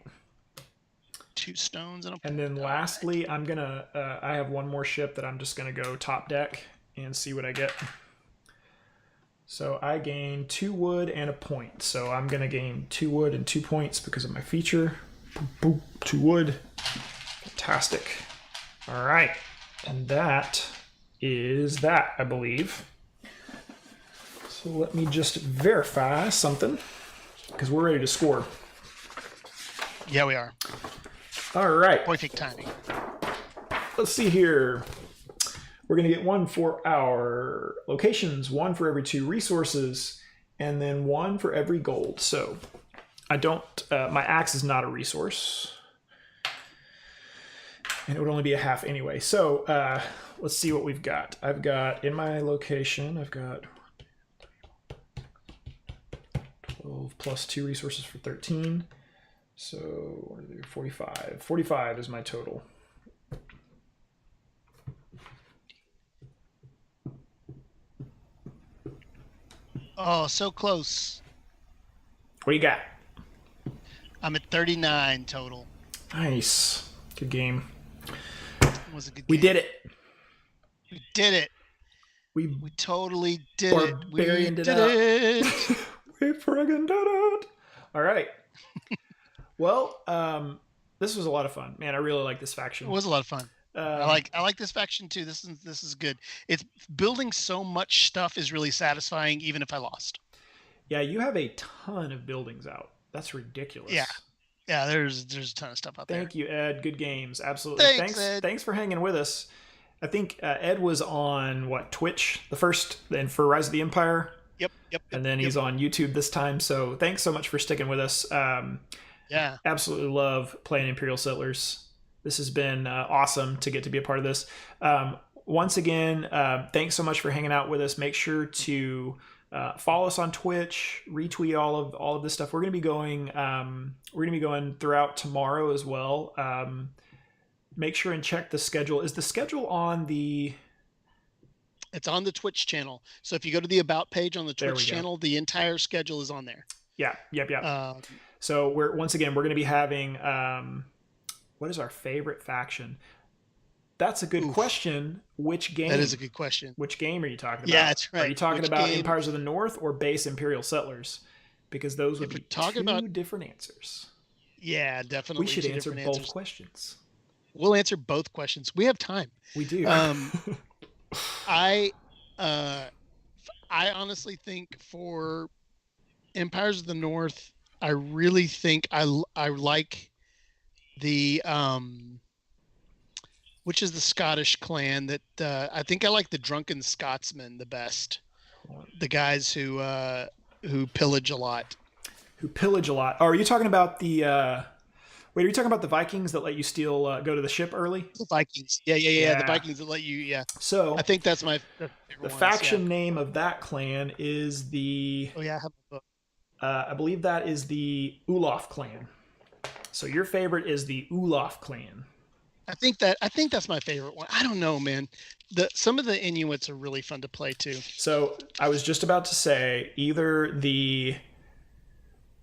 2 stones and a point. And then lastly, I'm gonna I have one more ship that I'm just gonna go top deck and see what I get. So I gain 2 wood and a point. So I'm gonna gain 2 wood and 2 points because of my feature. Boop, boop, 2 wood. Fantastic. All right, and that is that, I believe. So let me just verify something because we're ready to score. Yeah, we are. All right. Perfect timing. Let's see here. We're going to get 1 for our locations, 1 for every 2 resources, and then 1 for every gold. So I don't, my axe is not a resource. And it would only be a half anyway. So let's see what we've got. I've got, in my location, I've got 12 plus 2 resources for 13. So what are they, 45. 45 is my total. Oh, so close. What do you got? I'm at 39 total. Nice. Good game. It was a good game. We did it. We did it. We We totally did it. We barbarianed did it up. it. We friggin' did it. All right. Well, this was a lot of fun, man. I really like this faction. It was a lot of fun. Um, I like this faction too. This is good. It's building so much stuff is really satisfying, even if I lost. yeah, you have a ton of buildings out. That's ridiculous. Yeah. Yeah, there's a ton of stuff out there. Thank you, Ed. Good games. Absolutely. Thanks, Ed. Thanks for hanging with us. I think Ed was on what, Twitch the first, then for Rise of the Empire, Yep. and then he's on YouTube this time. So thanks so much for sticking with us. Yeah. Absolutely love playing Imperial Settlers. This has been awesome to get to be a part of this. Once again, thanks so much for hanging out with us. Make sure to follow us on Twitch, retweet all of this stuff. We're gonna be going throughout tomorrow as well. Make sure and check the schedule. Is the schedule on the? It's on the Twitch channel. So if you go to the About page on the There we Twitch go. channel, the entire schedule is on there. Yeah, yep. Um, So we're going to be having what is our favorite faction? That's a good Oof. question. Which game? That is a good question. Which game are you talking about? Yeah, that's right. Are you talking Which about game? Empires of the North or base Imperial Settlers? Because those would If be we're talking two about- different answers. Yeah, definitely. We should two answer different both answers. questions. We'll answer both questions. We have time. We do. I honestly think for Empires of the North, I really think I like the which is the Scottish clan that I think I like the Drunken Scotsmen the best. The guys who pillage a lot. Who pillage a lot. Oh, are you talking about the? Wait, are you talking about the Vikings that let you steal go to the ship early? The Vikings. Yeah. Yeah. The Vikings that let you. Yeah. So I think that's my favorite the ones, faction yeah. name of that clan is the. Oh yeah, I have a book. I believe that is the Olaf clan. So your favorite is the Olaf clan. I think that's my favorite one. I don't know, man. Some of the Inuits are really fun to play too. So I was just about to say either the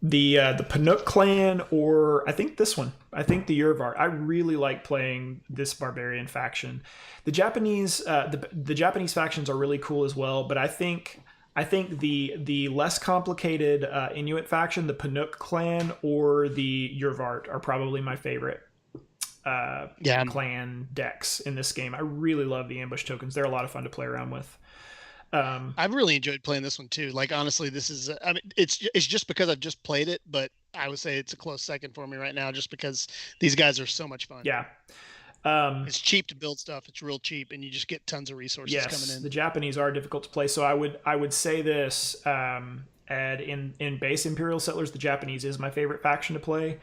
Panook clan or I think this one. I think the Urvar. I really like playing this barbarian faction. The Japanese the Japanese factions are really cool as well, but I think the less complicated Inuit faction, the Panook clan or the Urvart, are probably my favorite. Yeah, clan decks in this game. I really love the ambush tokens. They're a lot of fun to play around with. I've really enjoyed playing this one too. Like honestly, this is I mean it's just because I've just played it, but I would say it's a close second for me right now just because these guys are so much fun. Yeah. It's cheap to build stuff. It's real cheap and you just get tons of resources coming Yes, in. the Japanese are difficult to play. So I would say this, Ed, in base Imperial Settlers, the Japanese is my favorite faction to play.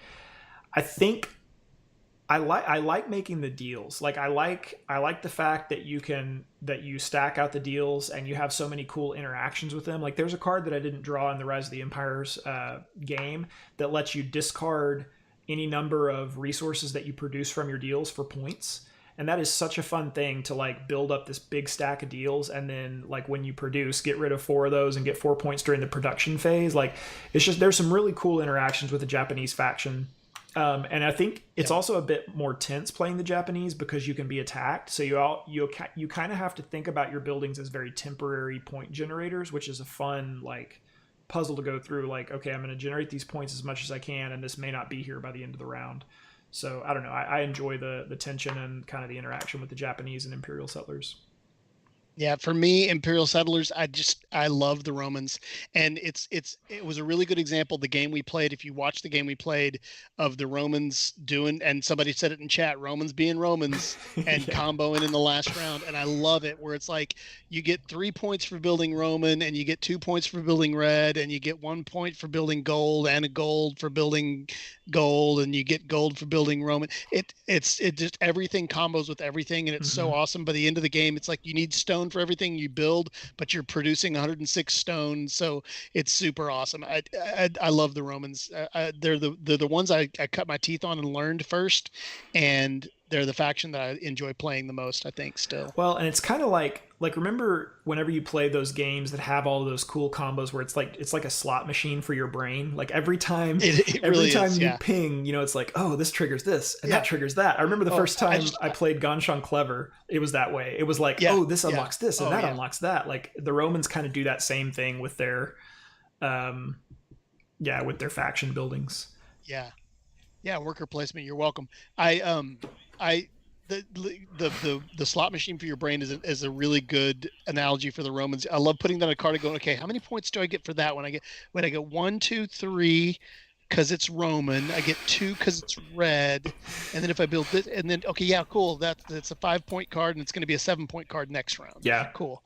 I think I like making the deals. Like I like the fact that you stack out the deals and you have so many cool interactions with them. Like there's a card that I didn't draw in the Rise of the Empires game that lets you discard any number of resources that you produce from your deals for points. And that is such a fun thing to like build up this big stack of deals and then like when you produce, get rid of 4 of those and get 4 points during the production phase. Like it's just there's some really cool interactions with the Japanese faction. And I think it's also a bit more tense playing the Japanese because you can be attacked. So you kind of have to think about your buildings as very temporary point generators, which is a fun like puzzle to go through. Like, okay, I'm going to generate these points as much as I can, and this may not be here by the end of the round. So I don't know. I enjoy the tension and kind of the interaction with the Japanese and Imperial settlers. Yeah, for me, Imperial Settlers, I love the Romans, and it was a really good example. The game we played, if you watch the game we played of the Romans doing, and somebody said it in chat, Romans being Romans and Yeah. comboing in the last round, and I love it where it's like you get 3 points for building Roman, and you get 2 points for building red, and you get 1 point for building gold, and a gold for building gold, and you get gold for building Roman. It just everything combos with everything, and it's so Mm-hmm. awesome. By the end of the game, it's like you need stone for everything you build, but you're producing 106 stone, so it's super awesome. I love the Romans. They're the ones I cut my teeth on and learned first, and they're the faction that I enjoy playing the most. I think still. Well, and it's kind of like remember whenever you play those games that have all of those cool combos where it's like a slot machine for your brain. Like It every really time is. you Yeah. ping, it's like, oh, this triggers this and Yeah. that triggers that. I remember the Oh, first I time just I played Ganshon Clever, it was that way. It was like, yeah. oh, this Yeah. unlocks this and Oh that yeah. unlocks that. Like the Romans kind of do that same thing with their um with their faction buildings. Yeah. Yeah, worker placement. You're welcome. I the slot machine for your brain is a really good analogy for the Romans. I love putting that on a card and going, okay, how many points do I get for that? When I get 1, 2, 3 because it's Roman, I get 2 because it's red, and then if I build this, and then okay, yeah, cool. That's a 5 point card, and it's going to be a 7 point card next round. Yeah. Cool.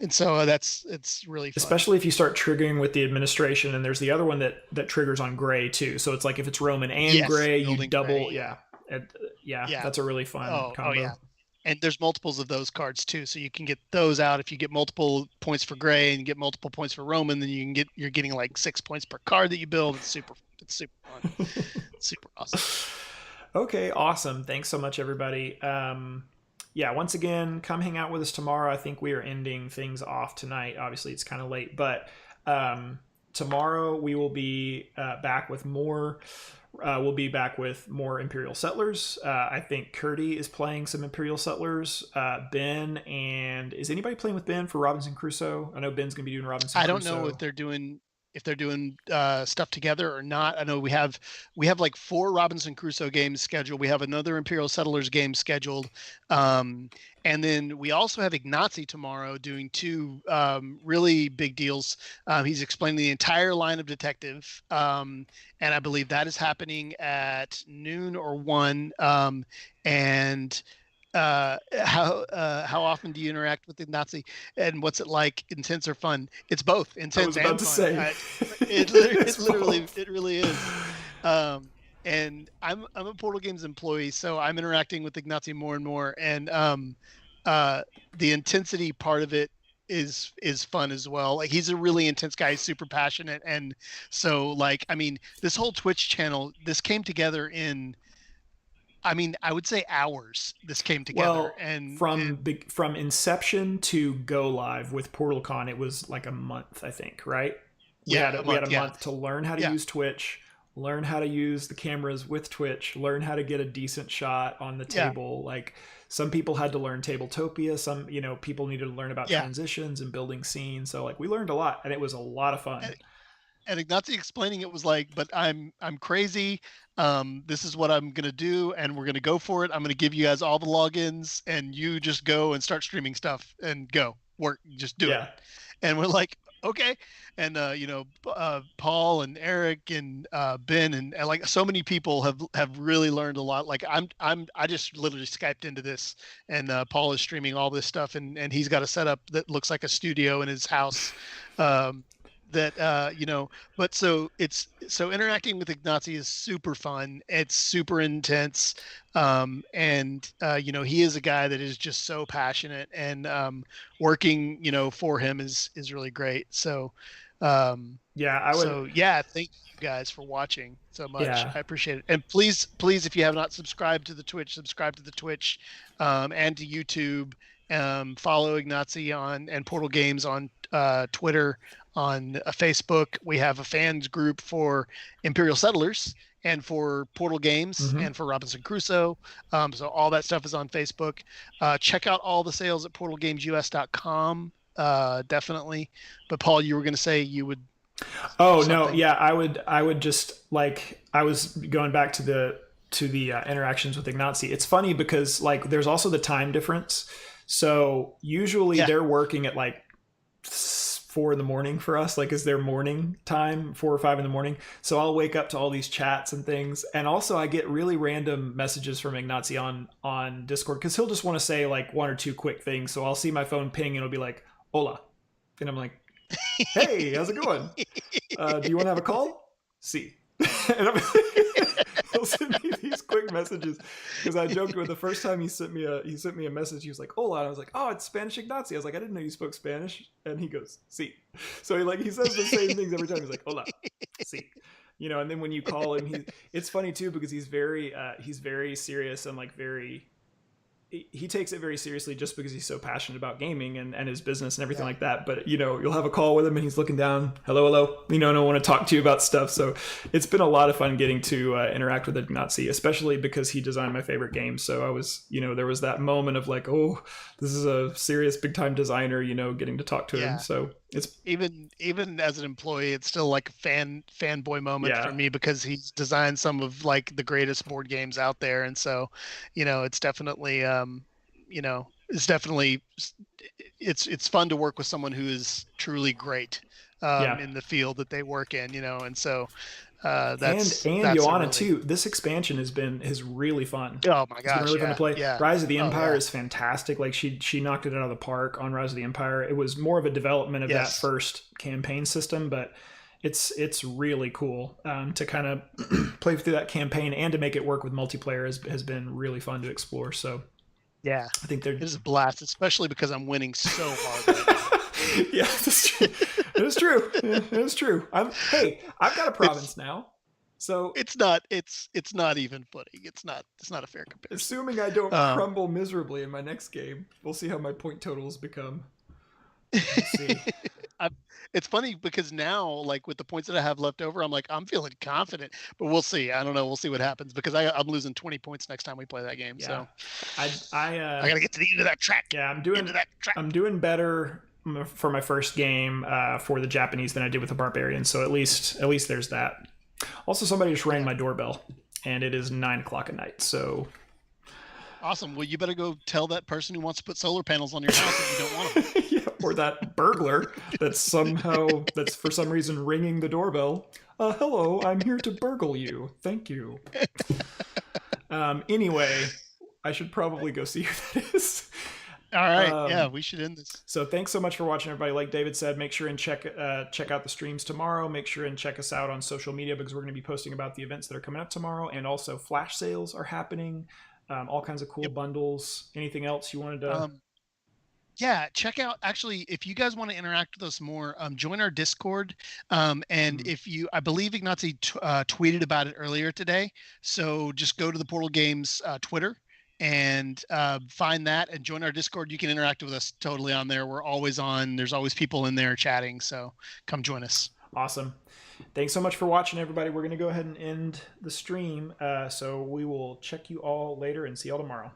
And so it's really fun. Especially if you start triggering with the administration, and there's the other one that triggers on gray too. So it's like if it's Roman and Yes, gray, you building double. gray. Yeah. And, yeah, Yeah. that's a really fun Oh combo. yeah. And there's multiples of those cards too, so you can get those out. If you get multiple points for gray and you get multiple points for Roman, then you're getting like 6 points per card that you build. It's super fun, super awesome. Okay, awesome. Thanks so much, everybody. Yeah, once again, come hang out with us tomorrow. I think we are ending things off tonight. Obviously, it's kind of late, but tomorrow we will be back with more. We'll be back with more Imperial Settlers. I think Curdy is playing some Imperial Settlers. Ben, and is anybody playing with Ben for Robinson Crusoe? I know Ben's gonna be doing Robinson I Crusoe. don't know if they're doing stuff together or not. I know we have like 4 Robinson Crusoe games scheduled. We have another Imperial Settlers game scheduled, and then we also have Ignazi tomorrow doing 2 really big deals. He's explaining the entire line of Detective, and I believe that is happening at noon or 1. And how often do you interact with the Nazi, and what's it like? Intense or fun? It's both intense and fun. It really is. And I'm a Portal Games employee, so I'm interacting with Ignazi more and more, and the intensity part of it is fun as well. Like he's a really intense guy, he's super passionate, and so like I mean, this whole Twitch channel, this came together in, I mean, I would say hours. This came together, Well, and from inception to go live with PortalCon, it was like a month, I think, right? yeah, We had a yeah, month to learn how to yeah, use Twitch, learn how to use the cameras with Twitch, learn how to get a decent shot on the yeah, table. Like some people had to learn Tabletopia, some people needed to learn about yeah. transitions and building scenes. So like we learned a lot, and it was a lot of fun. and Ignazi explaining it was like, but I'm crazy. This is what I'm gonna do, and we're gonna go for it. I'm gonna give you guys all the logins, and you just go and start streaming stuff and go work. Just do it. Yeah. And we're like, okay. And Paul and Eric and Ben and like so many people have really learned a lot. Like I just literally Skyped into this, and Paul is streaming all this stuff, and he's got a setup that looks like a studio in his house. Um, that but so interacting with Ignazi is super fun. It's super intense. And he is a guy that is just so passionate, and working for him is really great. So Yeah, I would. yeah, thank you guys for watching so much. Yeah. I appreciate it. And please, if you have not subscribed to the Twitch, subscribe to the Twitch, and to YouTube. Follow Ignazi on and Portal Games on Twitter, on Facebook. We have a fans group for Imperial Settlers and for Portal Games and for Robinson Crusoe. So all that stuff is on Facebook. Check out all the sales at portalgamesus.com. Definitely. But Paul, you were going to say you would. Oh no, yeah, I would just like I was going back to the interactions with Ignazi. It's funny because like there's also the time difference. So usually they're working at like 4 in the morning for us, like is their morning time, 4 or 5 in the morning. So I'll wake up to all these chats and things, and also I get really random messages from Ignazi on Discord because he'll just want to say like 1 or 2 quick things. So I'll see my phone ping and it'll be like hola, and I'm like, hey, how's it going? Do you want to have a call? See. And he'll send me these quick messages because I joked with the first time he sent me a message. He was like, "Hola," and I was like, "Oh, it's Spanish Ignazi." I was like, "I didn't know you spoke Spanish," and he goes, "See." So he says the same things every time. He's like, "Hola, see." And then when you call him, it's funny too because he's very serious and like he takes it very seriously just because he's so passionate about gaming and his business and everything like that. But, you'll have a call with him and he's looking down, hello, and I want to talk to you about stuff. So it's been a lot of fun getting to interact with Ignazi, especially because he designed my favorite game. So I was, there was that moment of like, oh, this is a serious big time designer, getting to talk to him. So it's even as an employee, it's still like a fanboy moment for me because he's designed some of like the greatest board games out there. And so, it's definitely, it's fun to work with someone who is truly great in the field that they work in, and so that's Joanna really... too. This expansion is really fun. Oh my gosh, it's been really fun to play. Yeah. Rise of the Empire is fantastic. Like she knocked it out of the park on Rise of the Empire. It was more of a development of that first campaign system, but it's really cool to kind of play through that campaign and to make it work with multiplayer has been really fun to explore. So yeah, I think it is a blast, especially because I'm winning so hard right now. Yeah, that's true. It's true. It's true. I've got a province now, so it's not even footing. It's not a fair comparison. Assuming I don't crumble miserably in my next game, we'll see how my point totals become. Let's see. It's funny because now, like with the points that I have left over, I'm like I'm feeling confident, but we'll see. I don't know. We'll see what happens because I'm losing 20 points next time we play that game. Yeah. So I gotta get to the end of that track. Yeah, I'm doing better for my first game for the Japanese than I did with the Barbarians. So at least there's that. Also, somebody just rang my doorbell, and it is 9:00 at night. So awesome. Well, you better go tell that person who wants to put solar panels on your house if you don't want them. Or that burglar that's for some reason ringing the doorbell. Hello, I'm here to burgle you. Thank you. Anyway, I should probably go see who that is. All right. Yeah, we should end this. So thanks so much for watching, everybody. Like David said, make sure and check out the streams tomorrow. Make sure and check us out on social media because we're going to be posting about the events that are coming up tomorrow. And also flash sales are happening. All kinds of cool bundles. Anything else you wanted to... Yeah, check out, actually, if you guys want to interact with us more, join our Discord. And I believe Ignazi tweeted about it earlier today. So just go to the Portal Games Twitter and find that and join our Discord. You can interact with us totally on there. We're always on. There's always people in there chatting. So come join us. Awesome. Thanks so much for watching, everybody. We're going to go ahead and end the stream. So we will check you all later and see y'all tomorrow.